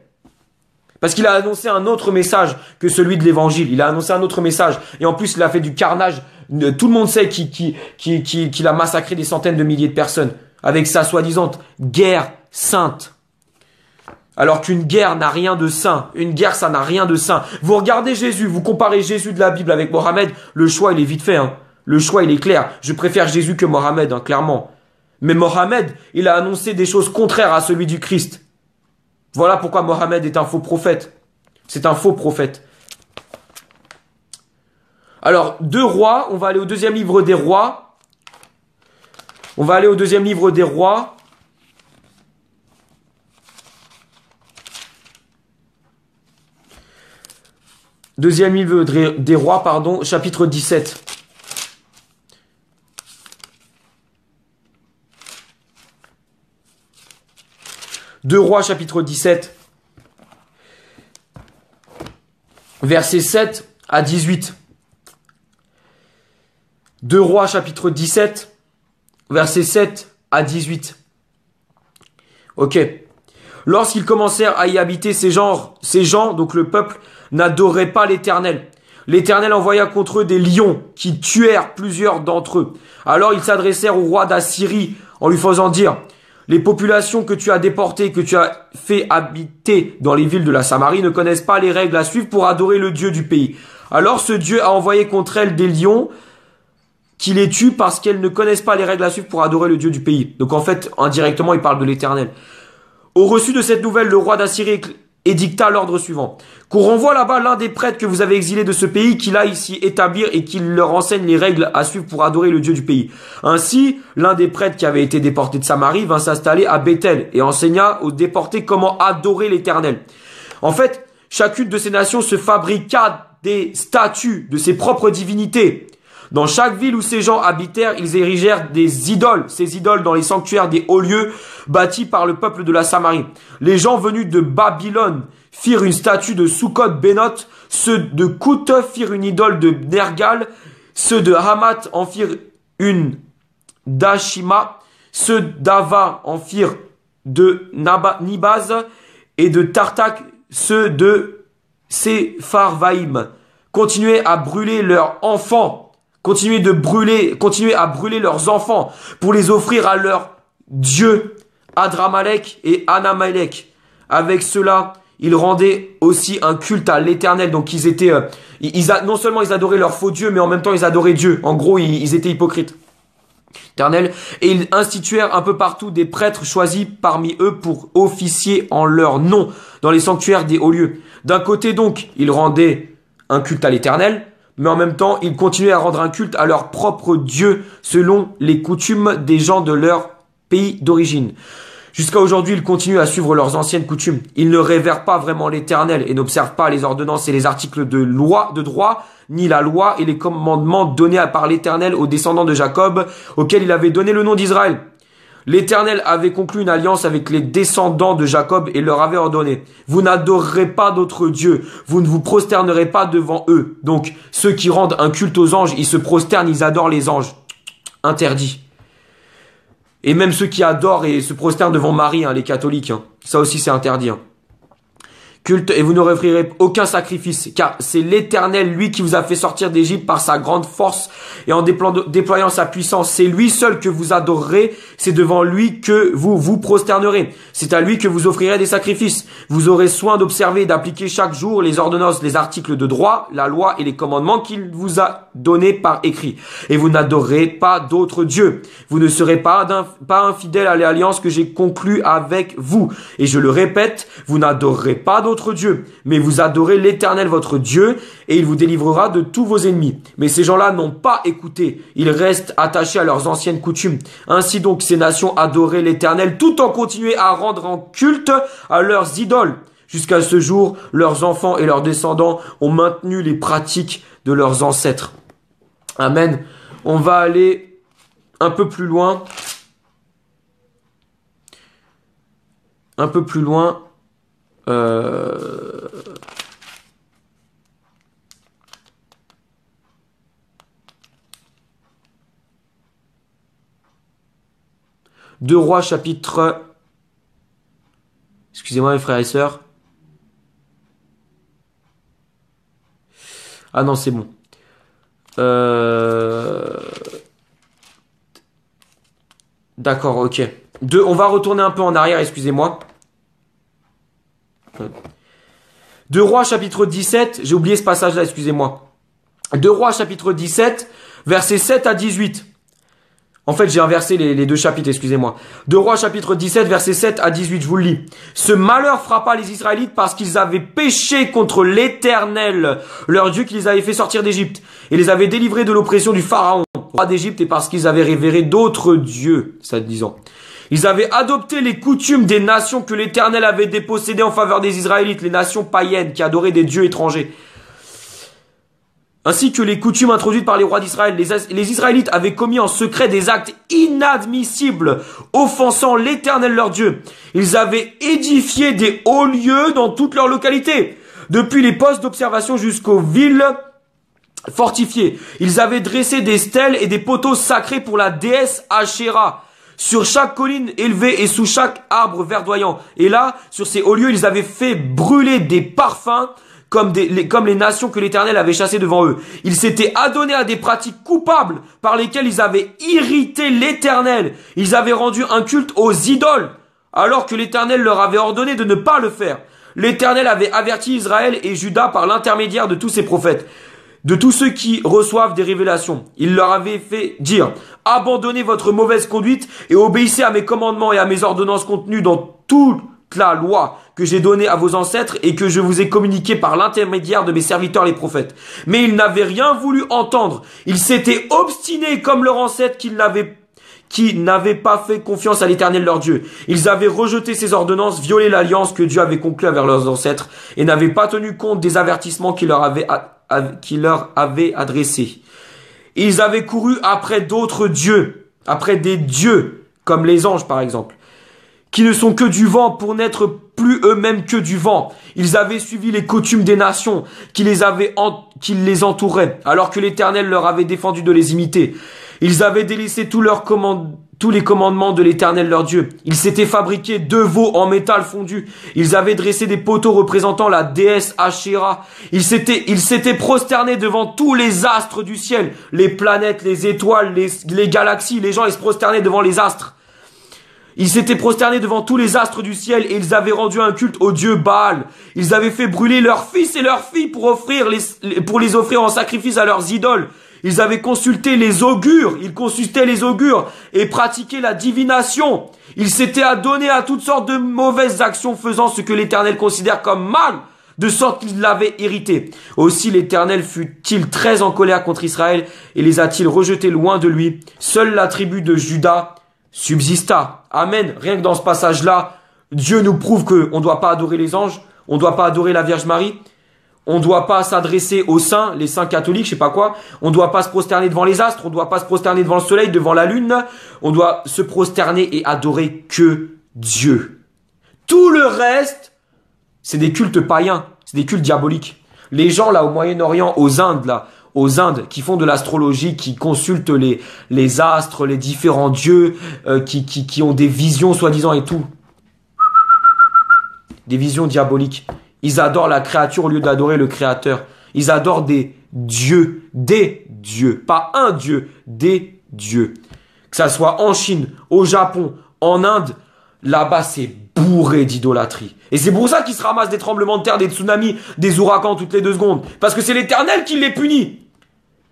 Parce qu'il a annoncé un autre message que celui de l'évangile. Il a annoncé un autre message. Et en plus, il a fait du carnage. Tout le monde sait qu'il a massacré des centaines de milliers de personnes. Avec sa soi-disant guerre sainte. Alors qu'une guerre n'a rien de saint. Une guerre, ça n'a rien de saint. Vous regardez Jésus, vous comparez Jésus de la Bible avec Mohammed. Le choix, il est vite fait, hein. Le choix, il est clair. Je préfère Jésus que Mohammed, hein, clairement. Mais Mohammed, il a annoncé des choses contraires à celui du Christ. Voilà pourquoi Mohammed est un faux prophète. C'est un faux prophète. Alors, 2 Rois, on va aller au deuxième livre des Rois. On va aller au deuxième livre des Rois. Deuxième livre des Rois, pardon, chapitre 17. 2 Rois chapitre 17. versets 7 à 18. 2 Rois chapitre 17, versets 7 à 18. Ok. Lorsqu'ils commencèrent à y habiter, ces gens, donc le peuple, n'adoraient pas l'Éternel. L'Éternel envoya contre eux des lions qui tuèrent plusieurs d'entre eux. Alors ils s'adressèrent au roi d'Assyrie en lui faisant dire: les populations que tu as déportées, que tu as fait habiter dans les villes de la Samarie ne connaissent pas les règles à suivre pour adorer le Dieu du pays. Alors ce Dieu a envoyé contre elles des lions qui les tuent parce qu'elles ne connaissent pas les règles à suivre pour adorer le Dieu du pays. Donc en fait, indirectement, il parle de l'Éternel. Au reçu de cette nouvelle, le roi d'Assyrie édicta l'ordre suivant: qu'on renvoie là-bas l'un des prêtres que vous avez exilés de ce pays, qu'il aille s'y établir et qu'il leur enseigne les règles à suivre pour adorer le Dieu du pays. Ainsi, l'un des prêtres qui avait été déporté de Samarie vint s'installer à Bethel et enseigna aux déportés comment adorer l'Éternel. En fait, chacune de ces nations se fabriqua des statues de ses propres divinités. Dans chaque ville où ces gens habitèrent, ils érigèrent des idoles, ces idoles dans les sanctuaires des hauts lieux bâtis par le peuple de la Samarie. Les gens venus de Babylone firent une statue de Sukkot-Bénoth, ceux de Kout firent une idole de Nergal, ceux de Hamath en firent une d'Ashima, ceux d'Ava en firent de Nibaz, et de Tartak ceux de Sepharvaïm. Continuez à brûler leurs enfants. Continuez à brûler leurs enfants pour les offrir à leurs dieux, Adramalek et Anamalek. Avec cela, ils rendaient aussi un culte à l'Éternel. Donc ils étaient, non seulement ils adoraient leurs faux dieux, mais en même temps ils adoraient Dieu. En gros, ils étaient hypocrites. Éternel. Et ils instituèrent un peu partout des prêtres choisis parmi eux pour officier en leur nom dans les sanctuaires des hauts lieux. D'un côté donc, ils rendaient un culte à l'Éternel, mais en même temps, ils continuaient à rendre un culte à leur propre Dieu selon les coutumes des gens de leur pays d'origine. Jusqu'à aujourd'hui, ils continuent à suivre leurs anciennes coutumes. Ils ne révèrent pas vraiment l'Éternel et n'observent pas les ordonnances et les articles de loi, de droit, ni la loi et les commandements donnés par l'Éternel aux descendants de Jacob, auxquels il avait donné le nom d'Israël. L'Éternel avait conclu une alliance avec les descendants de Jacob et leur avait ordonné: vous n'adorerez pas d'autres dieux, vous ne vous prosternerez pas devant eux. Donc, ceux qui rendent un culte aux anges, ils se prosternent, ils adorent les anges. Interdit. Et même ceux qui adorent et se prosternent devant Marie, les catholiques, ça aussi c'est interdit. Culte, et vous ne offrirez aucun sacrifice, car c'est l'Éternel, lui, qui vous a fait sortir d'Égypte par sa grande force et en déployant sa puissance. C'est lui seul que vous adorerez, c'est devant lui que vous vous prosternerez. C'est à lui que vous offrirez des sacrifices. Vous aurez soin d'observer et d'appliquer chaque jour les ordonnances, les articles de droit, la loi et les commandements qu'il vous a donnés par écrit. Et vous n'adorerez pas d'autres dieux. Vous ne serez pas infidèles à l'alliance que j'ai conclue avec vous. Et je le répète, vous n'adorerez pas d'autres Dieu, mais vous adorez l'Éternel votre Dieu, et il vous délivrera de tous vos ennemis. Mais ces gens-là n'ont pas écouté, ils restent attachés à leurs anciennes coutumes. Ainsi donc ces nations adoraient l'Éternel tout en continuant à rendre en culte à leurs idoles. Jusqu'à ce jour, leurs enfants et leurs descendants ont maintenu les pratiques de leurs ancêtres. Amen. On va aller un peu plus loin. Un peu plus loin. 2 Rois chapitre... Excusez-moi mes frères et sœurs. Ah non, c'est bon. D'accord, ok. On va retourner un peu en arrière, excusez-moi. 2 Rois chapitre 17, j'ai oublié ce passage-là, excusez-moi. 2 Rois chapitre 17, versets 7 à 18. En fait, j'ai inversé les deux chapitres, excusez-moi. 2 Rois chapitre 17, versets 7 à 18, je vous le lis. Ce malheur frappa les Israélites parce qu'ils avaient péché contre l'Éternel, leur Dieu qui les avait fait sortir d'Égypte, et les avait délivrés de l'oppression du Pharaon, roi d'Égypte, et parce qu'ils avaient révéré d'autres dieux, ça disant. Ils avaient adopté les coutumes des nations que l'Éternel avait dépossédées en faveur des Israélites, les nations païennes qui adoraient des dieux étrangers, ainsi que les coutumes introduites par les rois d'Israël. Les Israélites avaient commis en secret des actes inadmissibles, offensant l'Éternel leur Dieu. Ils avaient édifié des hauts lieux dans toute leur localité. depuis les postes d'observation jusqu'aux villes fortifiées. Ils avaient dressé des stèles et des poteaux sacrés pour la déesse Ashéra, sur chaque colline élevée et sous chaque arbre verdoyant. Et là, sur ces hauts lieux, ils avaient fait brûler des parfums comme les nations que l'Éternel avait chassées devant eux. Ils s'étaient adonnés à des pratiques coupables par lesquelles ils avaient irrité l'Éternel. Ils avaient rendu un culte aux idoles, alors que l'Éternel leur avait ordonné de ne pas le faire. L'Éternel avait averti Israël et Juda par l'intermédiaire de tous ses prophètes, de tous ceux qui reçoivent des révélations. Il leur avait fait dire: abandonnez votre mauvaise conduite et obéissez à mes commandements et à mes ordonnances contenues dans toute la loi que j'ai donnée à vos ancêtres et que je vous ai communiquée par l'intermédiaire de mes serviteurs les prophètes. Mais ils n'avaient rien voulu entendre. Ils s'étaient obstinés comme leurs ancêtres qui n'avaient pas fait confiance à l'Éternel leur Dieu. Ils avaient rejeté ses ordonnances, violé l'alliance que Dieu avait conclue avec leurs ancêtres et n'avaient pas tenu compte des avertissements qu'il leur avait adressés. Ils avaient couru après d'autres dieux, après des dieux, comme les anges par exemple, qui ne sont que du vent pour n'être plus eux-mêmes que du vent. Ils avaient suivi les coutumes des nations qui les entouraient, alors que l'Éternel leur avait défendu de les imiter. Ils avaient délaissé tous les commandements de l'Éternel leur Dieu. Ils s'étaient fabriqués 2 veaux en métal fondu. Ils avaient dressé des poteaux représentant la déesse Ashéra. Ils s'étaient prosternés devant tous les astres du ciel, les planètes, les étoiles, les galaxies. Les gens, ils se prosternaient devant les astres. Ils s'étaient prosternés devant tous les astres du ciel et ils avaient rendu un culte au dieu Baal. Ils avaient fait brûler leurs fils et leurs filles pour les offrir en sacrifice à leurs idoles. Ils avaient consulté les augures, ils consultaient les augures et pratiquaient la divination. Ils s'étaient adonnés à toutes sortes de mauvaises actions faisant ce que l'Éternel considère comme mal, de sorte qu'il l'avait irrité. Aussi l'Éternel fut-il très en colère contre Israël et les a-t-il rejetés loin de lui. Seule la tribu de Juda subsista. Amen. Rien que dans ce passage-là, Dieu nous prouve qu'on ne doit pas adorer les anges, on ne doit pas adorer la Vierge Marie, on ne doit pas s'adresser aux saints, les saints catholiques, je sais pas quoi, on ne doit pas se prosterner devant les astres, on ne doit pas se prosterner devant le soleil, devant la lune, on doit se prosterner et adorer que Dieu. Tout le reste, c'est des cultes païens, c'est des cultes diaboliques. Les gens là au Moyen-Orient, aux Indes, qui font de l'astrologie, qui consultent les astres, les différents dieux, qui ont des visions soi-disant et tout. Des visions diaboliques. Ils adorent la créature au lieu d'adorer le créateur. Ils adorent des dieux, pas un dieu, des dieux. Que ça soit en Chine, au Japon, en Inde, là-bas c'est bourré d'idolâtrie. Et c'est pour ça qu'ils se ramassent des tremblements de terre, des tsunamis, des ouragans toutes les 2 secondes. Parce que c'est l'Éternel qui les punit.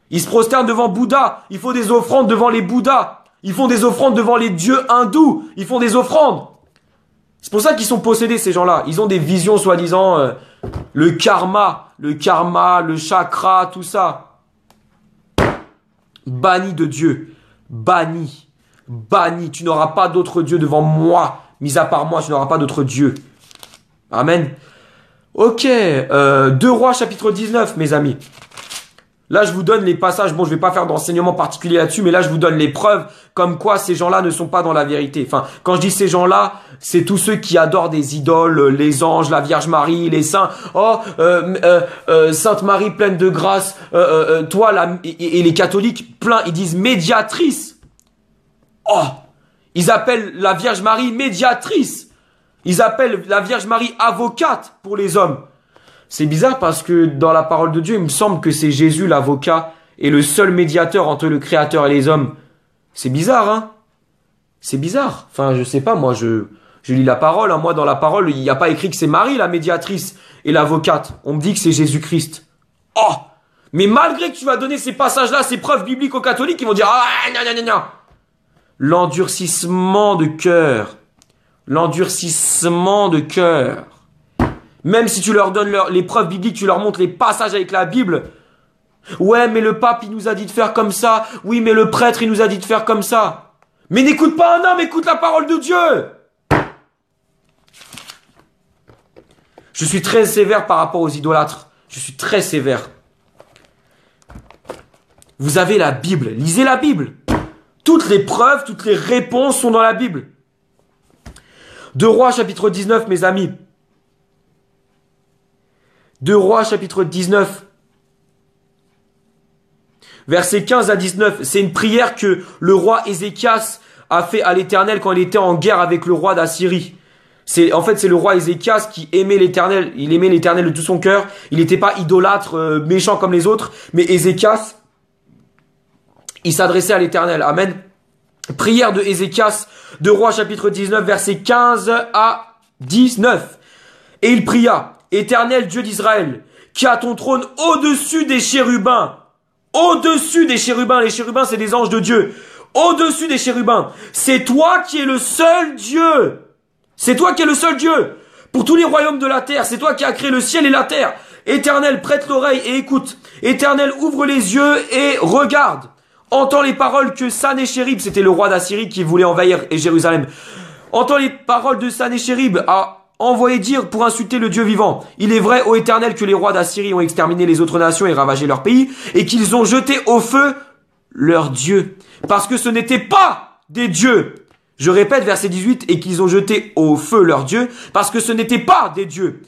Ils se prosternent devant Bouddha. Ils font des offrandes devant les Bouddhas. Ils font des offrandes devant les dieux hindous. Ils font des offrandes. C'est pour ça qu'ils sont possédés, ces gens-là. Ils ont des visions, soi-disant, le karma, le chakra, tout ça. Banni de Dieu. Banni. Banni. Tu n'auras pas d'autre Dieu devant moi. Mis à part moi, tu n'auras pas d'autre Dieu. Amen. Ok. 2 Rois, chapitre 19, mes amis. Là, je vous donne les passages. Bon, je vais pas faire d'enseignement particulier là-dessus, mais là, je vous donne les preuves comme quoi ces gens-là ne sont pas dans la vérité. Enfin, quand je dis ces gens-là, c'est tous ceux qui adorent des idoles, les anges, la Vierge Marie, les saints. Oh, Sainte Marie pleine de grâce, toi, et les catholiques, plein, ils disent médiatrice. Oh, ils appellent la Vierge Marie médiatrice. Ils appellent la Vierge Marie avocate pour les hommes. C'est bizarre parce que dans la parole de Dieu, il me semble que c'est Jésus l'avocat et le seul médiateur entre le Créateur et les hommes. C'est bizarre, hein? C'est bizarre. Enfin, je sais pas, moi, je lis la parole. Hein. Moi, dans la parole, il n'y a pas écrit que c'est Marie la médiatrice et l'avocate. On me dit que c'est Jésus-Christ. Oh! Mais malgré que tu vas donner ces passages-là, ces preuves bibliques aux catholiques, ils vont dire « Ah, non. » L'endurcissement de cœur. L'endurcissement de cœur. Même si tu leur donnes les preuves bibliques, tu leur montres les passages avec la Bible. Ouais, mais le pape, il nous a dit de faire comme ça. Oui, mais le prêtre, il nous a dit de faire comme ça. Mais n'écoute pas un homme, écoute la parole de Dieu. Je suis très sévère par rapport aux idolâtres. Je suis très sévère. Vous avez la Bible. Lisez la Bible. Toutes les preuves, toutes les réponses sont dans la Bible. 2 Rois, chapitre 19, mes amis. 2 Rois chapitre 19, versets 15 à 19. C'est une prière que le roi Ézéchias a fait à l'Éternel quand il était en guerre avec le roi d'Assyrie. En fait, c'est le roi Ézéchias qui aimait l'Éternel. Il aimait l'Éternel de tout son cœur. Il n'était pas idolâtre, méchant comme les autres. Mais Ézéchias, il s'adressait à l'Éternel. Amen. Prière de Ézéchias, 2 Rois chapitre 19, versets 15 à 19. Et il pria, Éternel Dieu d'Israël, qui a ton trône au-dessus des chérubins. Au-dessus des chérubins. Les chérubins, c'est des anges de Dieu. Au-dessus des chérubins. C'est toi qui es le seul Dieu. C'est toi qui es le seul Dieu. Pour tous les royaumes de la terre, c'est toi qui as créé le ciel et la terre. Éternel, prête l'oreille et écoute. Éternel, ouvre les yeux et regarde. Entends les paroles que Sanhéchérib, c'était le roi d'Assyrie qui voulait envahir Jérusalem. Entends les paroles de Sanhéchérib a envoyé dire pour insulter le Dieu vivant. Il est vrai, ô Éternel, que les rois d'Assyrie ont exterminé les autres nations et ravagé leur pays, et qu'ils ont jeté au feu leurs dieux. Parce que ce n'étaient pas des dieux. Je répète, verset 18, et qu'ils ont jeté au feu leurs dieux, parce que ce n'étaient pas des dieux.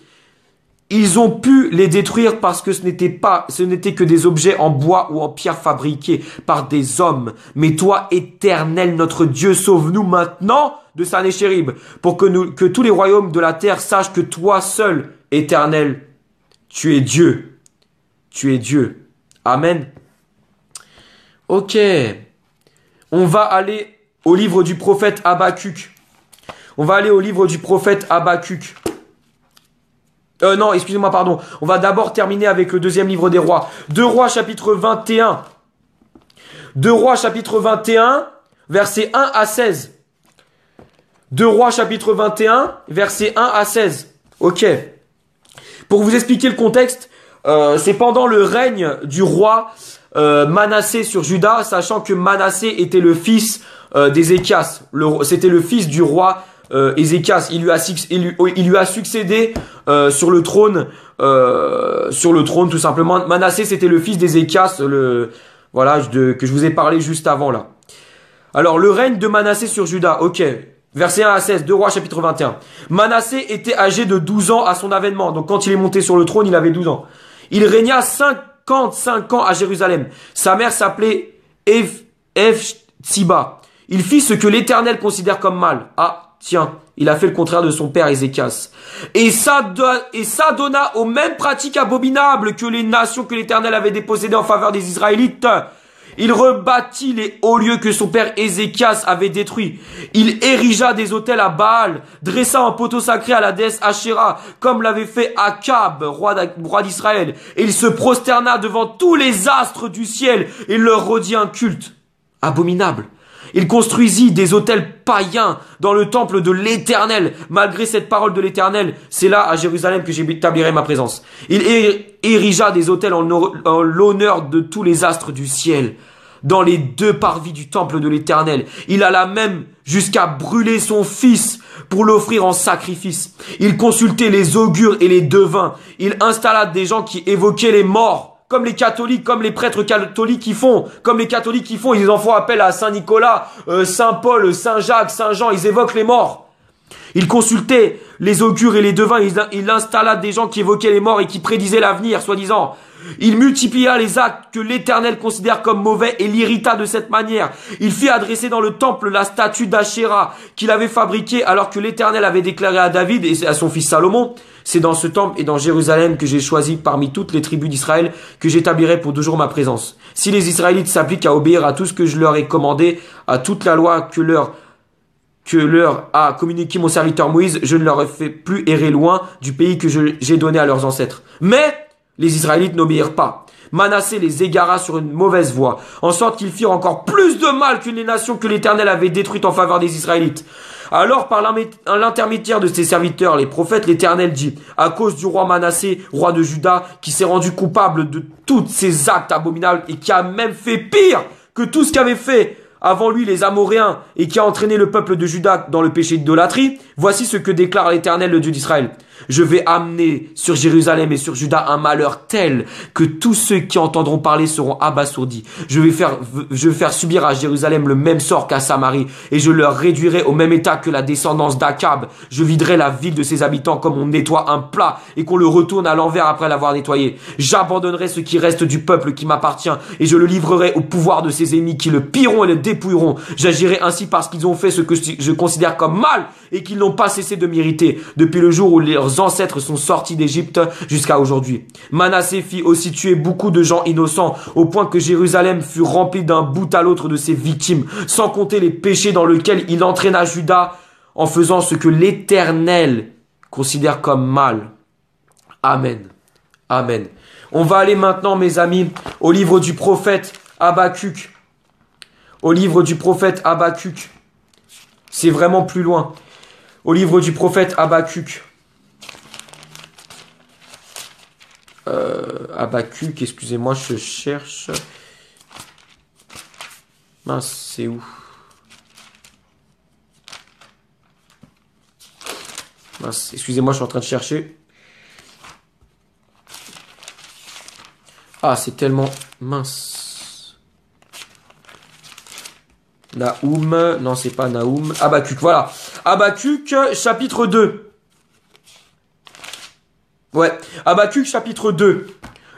Ils ont pu les détruire parce que ce n'était que des objets en bois ou en pierre fabriqués par des hommes. Mais toi, Éternel, notre Dieu, sauve-nous maintenant de Sanhéchérib, pour que tous les royaumes de la terre sachent que toi seul, Éternel, tu es Dieu. Tu es Dieu. Amen. Ok. On va aller au livre du prophète Habakkuk. On va aller au livre du prophète Habakkuk. Non, excusez-moi, pardon. On va d'abord terminer avec le deuxième livre des rois. 2 Rois chapitre 21. 2 Rois chapitre 21, versets 1 à 16. 2 Rois chapitre 21, versets 1 à 16. Ok. Pour vous expliquer le contexte, c'est pendant le règne du roi Manassé sur Juda, sachant que Manassé était le fils d'Ézéchias. C'était le fils du roi Ézéchias. Il lui a succédé sur le trône tout simplement. Manassé, c'était le fils d'Ézéchias, que je vous ai parlé juste avant là. Alors le règne de Manassé sur Juda, ok. Verset 1 à 16, 2 Rois chapitre 21. Manassé était âgé de 12 ans à son avènement. Donc quand il est monté sur le trône, il avait 12 ans. Il régna 55 ans à Jérusalem. Sa mère s'appelait Ephthiba. Il fit ce que l'Éternel considère comme mal. Ah, tiens, il a fait le contraire de son père Ézéchias. Et s'adonna aux mêmes pratiques abominables que les nations que l'Éternel avait dépossédées en faveur des Israélites. Il rebâtit les hauts lieux que son père Ézéchias avait détruits. Il érigea des autels à Baal, dressa un poteau sacré à la déesse Ashéra, comme l'avait fait Akab, roi d'Israël. Et il se prosterna devant tous les astres du ciel et leur redit un culte abominable. Il construisit des autels païens dans le temple de l'Éternel. Malgré cette parole de l'Éternel, c'est là à Jérusalem que j'établirai ma présence. Il érigea des autels en l'honneur de tous les astres du ciel, dans les 2 parvis du temple de l'Éternel. Il alla même jusqu'à brûler son fils pour l'offrir en sacrifice. Il consultait les augures et les devins. Il installa des gens qui évoquaient les morts, comme les catholiques, comme les prêtres catholiques qui font, ils en font appel à Saint Nicolas, Saint Paul, Saint Jacques, Saint Jean, ils évoquent les morts. Il consultait les augures et les devins, il installa des gens qui évoquaient les morts et qui prédisaient l'avenir, soi-disant. Il multiplia les actes que l'Éternel considère comme mauvais et l'irrita de cette manière. Il fit adresser dans le temple la statue d'Ashéra qu'il avait fabriquée alors que l'Éternel avait déclaré à David et à son fils Salomon: c'est dans ce temple et dans Jérusalem que j'ai choisi parmi toutes les tribus d'Israël que j'établirai pour toujours ma présence. Si les Israélites s'appliquent à obéir à tout ce que je leur ai commandé, à toute la loi que leur a communiqué mon serviteur Moïse, je ne leur fais plus errer loin du pays que j'ai donné à leurs ancêtres. Mais les Israélites n'obéirent pas. Manassé les égara sur une mauvaise voie, en sorte qu'ils firent encore plus de mal que les nations que l'Éternel avait détruites en faveur des Israélites. Alors, par l'intermédiaire de ses serviteurs, les prophètes, l'Éternel dit: à cause du roi Manassé, roi de Juda, qui s'est rendu coupable de tous ces actes abominables et qui a même fait pire que tout ce qu'avaient fait avant lui les Amoréens et qui a entraîné le peuple de Juda dans le péché d'idolâtrie, voici ce que déclare l'Éternel, le Dieu d'Israël. Je vais amener sur Jérusalem et sur Juda un malheur tel que tous ceux qui entendront parler seront abasourdis. Je vais faire subir à Jérusalem le même sort qu'à Samarie et je leur réduirai au même état que la descendance d'Akab. Je viderai la ville de ses habitants comme on nettoie un plat et qu'on le retourne à l'envers après l'avoir nettoyé. J'abandonnerai ce qui reste du peuple qui m'appartient et je le livrerai au pouvoir de ses ennemis qui le pilleront et le dépouilleront. J'agirai ainsi parce qu'ils ont fait ce que je considère comme mal et qu'ils n'ont pas cessé de m'irriter depuis le jour où leurs ancêtres sont sortis d'Égypte jusqu'à aujourd'hui. Manassé fit aussi tuer beaucoup de gens innocents au point que Jérusalem fut remplie d'un bout à l'autre de ses victimes, sans compter les péchés dans lesquels il entraîna Juda en faisant ce que l'Éternel considère comme mal. Amen. Amen. On va aller maintenant, mes amis, au livre du prophète Habakkuk. Au livre du prophète Habakkuk. C'est vraiment plus loin. Au livre du prophète Habakkuk. Habakkuk, excusez-moi, je cherche. Mince, c'est où? Mince, excusez-moi, je suis en train de chercher. Ah, c'est tellement mince. Naoum, non, c'est pas Naoum. Habakkuk, voilà. Habakkuk, chapitre 2. Ouais, Habakkuk, chapitre 2.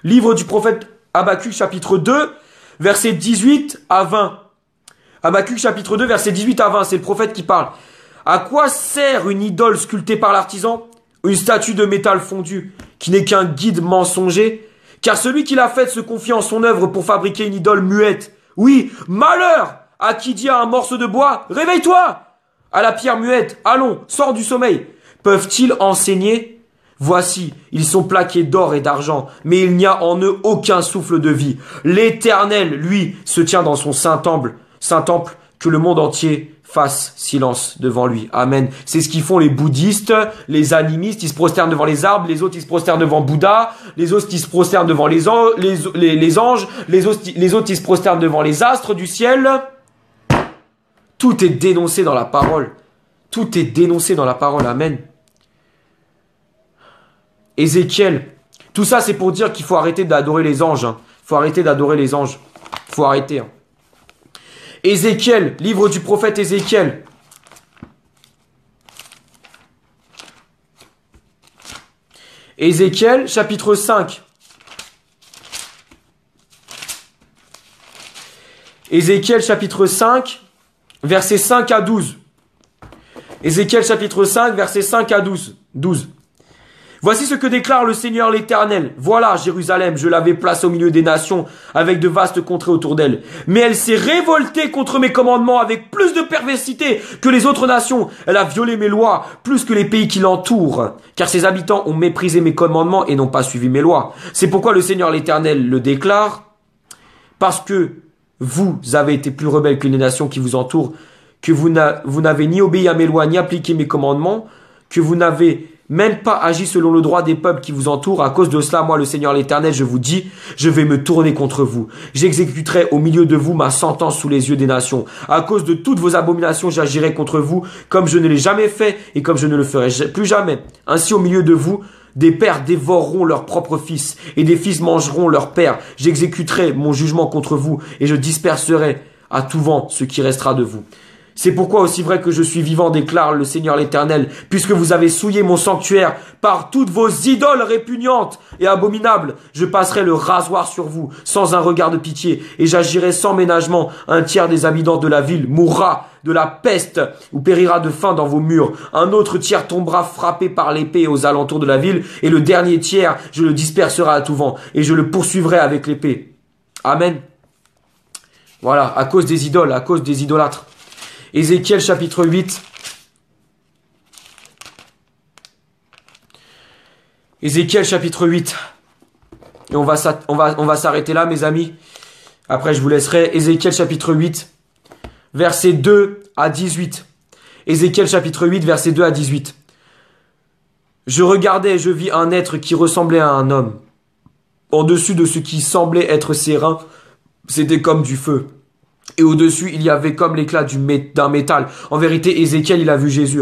Livre du prophète Habakkuk, chapitre 2, versets 18 à 20. Habakkuk, chapitre 2, versets 18 à 20, c'est le prophète qui parle. À quoi sert une idole sculptée par l'artisan? Une statue de métal fondu, qui n'est qu'un guide mensonger? Car celui qui l'a faite se confie en son œuvre pour fabriquer une idole muette. Oui, malheur à qui dit à un morceau de bois, réveille-toi! À la pierre muette, allons, sors du sommeil. Peuvent-ils enseigner? Voici, ils sont plaqués d'or et d'argent, mais il n'y a en eux aucun souffle de vie. L'Éternel, lui, se tient dans son saint temple, que le monde entier fasse silence devant lui. Amen. C'est ce qu'ils font les bouddhistes, les animistes, ils se prosternent devant les arbres, les autres ils se prosternent devant Bouddha, les autres ils se prosternent devant les anges, les autres ils se prosternent devant les astres du ciel. Tout est dénoncé dans la parole. Tout est dénoncé dans la parole. Amen. Ézéchiel. Tout ça, c'est pour dire qu'il faut arrêter d'adorer les anges. Il faut arrêter d'adorer les anges. Il faut arrêter. Ézéchiel, livre du prophète Ézéchiel. Ézéchiel, chapitre 5. Ézéchiel, chapitre 5, versets 5 à 12. Ézéchiel, chapitre 5, versets 5 à 12. Voici ce que déclare le Seigneur l'Éternel. Voilà, Jérusalem, je l'avais placée au milieu des nations, avec de vastes contrées autour d'elle. Mais elle s'est révoltée contre mes commandements avec plus de perversité que les autres nations. Elle a violé mes lois, plus que les pays qui l'entourent. Car ses habitants ont méprisé mes commandements et n'ont pas suivi mes lois. C'est pourquoi le Seigneur l'Éternel le déclare. Parce que vous avez été plus rebelles que les nations qui vous entourent, que vous n'avez ni obéi à mes lois, ni appliqué mes commandements, que vous n'avez même pas agi selon le droit des peuples qui vous entourent. À cause de cela, moi, le Seigneur l'Éternel, je vous dis, je vais me tourner contre vous. J'exécuterai au milieu de vous ma sentence sous les yeux des nations. À cause de toutes vos abominations, j'agirai contre vous, comme je ne l'ai jamais fait et comme je ne le ferai plus jamais. Ainsi, au milieu de vous, des pères dévoreront leurs propres fils et des fils mangeront leurs pères. J'exécuterai mon jugement contre vous et je disperserai à tout vent ce qui restera de vous. C'est pourquoi aussi vrai que je suis vivant, déclare le Seigneur l'Éternel, puisque vous avez souillé mon sanctuaire par toutes vos idoles répugnantes et abominables, je passerai le rasoir sur vous, sans un regard de pitié, et j'agirai sans ménagement. Un tiers des habitants de la ville mourra de la peste ou périra de faim dans vos murs. Un autre tiers tombera frappé par l'épée aux alentours de la ville, et le dernier tiers, je le disperserai à tout vent, et je le poursuivrai avec l'épée. Amen. Voilà, à cause des idoles, à cause des idolâtres. Ézéchiel chapitre 8. Ézéchiel chapitre 8. Et on va s'arrêter là, mes amis. Après, je vous laisserai. Ézéchiel chapitre 8, versets 2 à 18. Ézéchiel chapitre 8, versets 2 à 18. Je regardais et je vis un être qui ressemblait à un homme. En-dessus de ce qui semblait être ses reins, c'était comme du feu. Et au-dessus, il y avait comme l'éclat d'un métal. En vérité, Ézéchiel, il a vu Jésus.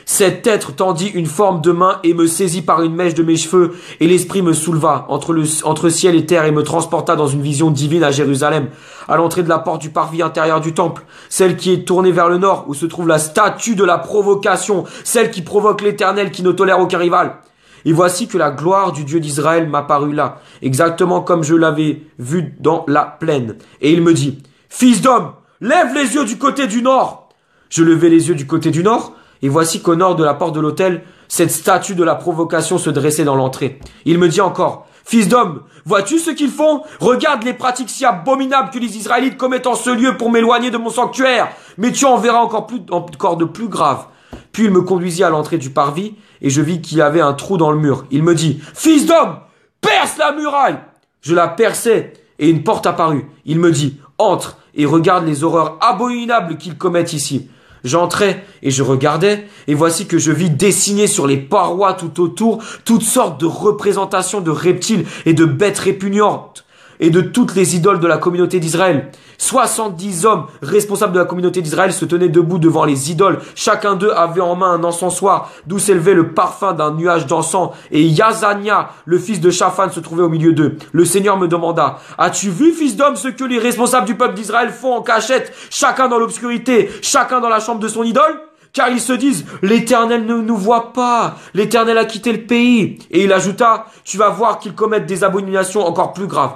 Cet être tendit une forme de main et me saisit par une mèche de mes cheveux, et l'esprit me souleva entre ciel et terre et me transporta dans une vision divine à Jérusalem, à l'entrée de la porte du parvis intérieur du temple, celle qui est tournée vers le nord, où se trouve la statue de la provocation, celle qui provoque l'Éternel qui ne tolère aucun rival. Et voici que la gloire du Dieu d'Israël m'apparut là, exactement comme je l'avais vu dans la plaine. Et il me dit, « Fils d'homme, lève les yeux du côté du nord. » Je levai les yeux du côté du nord, et voici qu'au nord de la porte de l'autel, cette statue de la provocation se dressait dans l'entrée. Il me dit encore, « Fils d'homme, vois-tu ce qu'ils font? Regarde les pratiques si abominables que les Israélites commettent en ce lieu pour m'éloigner de mon sanctuaire. Mais tu en verras encore de plus graves. » Puis il me conduisit à l'entrée du parvis, et je vis qu'il y avait un trou dans le mur. Il me dit, « Fils d'homme, perce la muraille !» Je la perçai, et une porte apparut. Il me dit, « Entre, et regarde les horreurs abominables qu'ils commettent ici. » J'entrai et je regardais, et voici que je vis dessiner sur les parois tout autour toutes sortes de représentations de reptiles et de bêtes répugnantes, et de toutes les idoles de la communauté d'Israël. 70 hommes responsables de la communauté d'Israël se tenaient debout devant les idoles. Chacun d'eux avait en main un encensoir, d'où s'élevait le parfum d'un nuage d'encens. Et Yazania, le fils de Shaphan, se trouvait au milieu d'eux. Le Seigneur me demanda, « As-tu vu, fils d'homme, ce que les responsables du peuple d'Israël font en cachette, chacun dans l'obscurité, chacun dans la chambre de son idole ? Car ils se disent, l'Éternel ne nous voit pas, l'Éternel a quitté le pays. » Et il ajouta, « Tu vas voir qu'ils commettent des abominations encore plus graves. »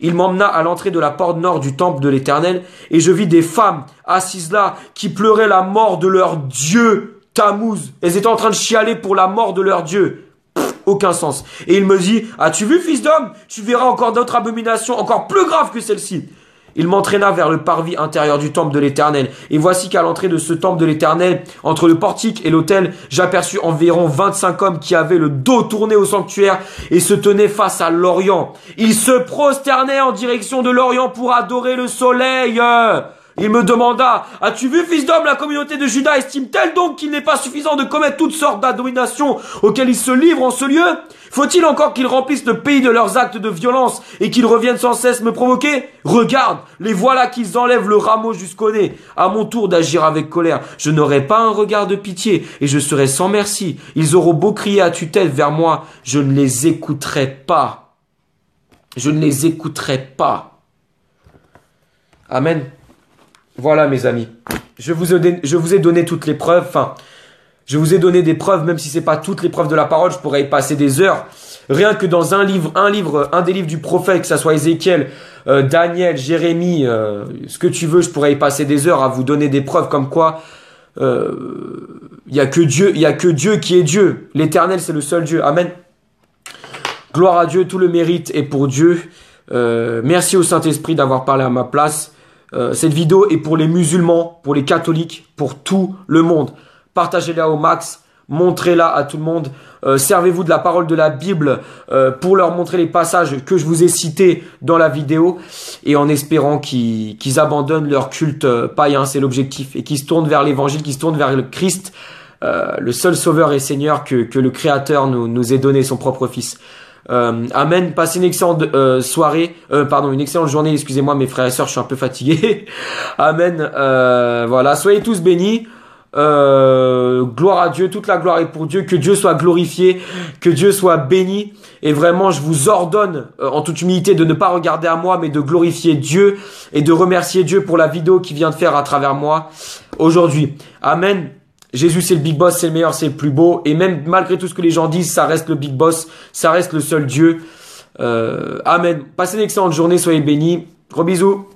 Il m'emmena à l'entrée de la porte nord du temple de l'Éternel, et je vis des femmes assises là, qui pleuraient la mort de leur Dieu, Tammuz. Elles étaient en train de chialer pour la mort de leur Dieu. Aucun sens. Et il me dit, « As-tu vu, fils d'homme? Tu verras encore d'autres abominations, encore plus graves que celle-ci. » Il m'entraîna vers le parvis intérieur du temple de l'Éternel. Et voici qu'à l'entrée de ce temple de l'Éternel, entre le portique et l'autel, j'aperçus environ 25 hommes qui avaient le dos tourné au sanctuaire et se tenaient face à l'Orient. Ils se prosternaient en direction de l'Orient pour adorer le soleil. Il me demanda, « As-tu vu, fils d'homme, la communauté de Juda estime-t-elle donc qu'il n'est pas suffisant de commettre toutes sortes d'adominations auxquelles ils se livrent en ce lieu? Faut-il encore qu'ils remplissent le pays de leurs actes de violence et qu'ils reviennent sans cesse me provoquer? Regarde, les voilà qu'ils enlèvent le rameau jusqu'au nez. À mon tour d'agir avec colère, je n'aurai pas un regard de pitié et je serai sans merci. Ils auront beau crier à tue-tête vers moi, je ne les écouterai pas. Je ne les écouterai pas. » Amen. Voilà, mes amis. Je vous ai donné toutes les preuves. Enfin, je vous ai donné des preuves, même si c'est pas toutes les preuves de la parole. Je pourrais y passer des heures. Rien que dans un des livres du prophète, que ça soit Ézéchiel, Daniel, Jérémie, ce que tu veux, je pourrais y passer des heures à vous donner des preuves comme quoi il y a que Dieu qui est Dieu. L'Éternel, c'est le seul Dieu. Amen. Gloire à Dieu, tout le mérite est pour Dieu. Merci au Saint-Esprit d'avoir parlé à ma place. Cette vidéo est pour les musulmans, pour les catholiques, pour tout le monde. Partagez-la au max, montrez-la à tout le monde. Servez-vous de la parole de la Bible pour leur montrer les passages que je vous ai cités dans la vidéo. Et en espérant qu'ils abandonnent leur culte païen, c'est l'objectif. Et qu'ils se tournent vers l'évangile, qu'ils se tournent vers le Christ, le seul sauveur et Seigneur que le Créateur nous ait donné, son propre Fils. Amen. Passez une excellente une excellente journée. Excusez-moi, mes frères et sœurs, je suis un peu fatigué. Amen. Voilà, soyez tous bénis. Gloire à Dieu, toute la gloire est pour Dieu. Que Dieu soit glorifié, que Dieu soit béni. Et vraiment, je vous ordonne, en toute humilité, de ne pas regarder à moi, mais de glorifier Dieu et de remercier Dieu pour la vidéo qu'il vient de faire à travers moi aujourd'hui. Amen. Jésus, c'est le big boss, c'est le meilleur, c'est le plus beau. Et même malgré tout ce que les gens disent, ça reste le big boss, ça reste le seul Dieu. Amen. Passez une excellente journée, soyez bénis. Gros bisous.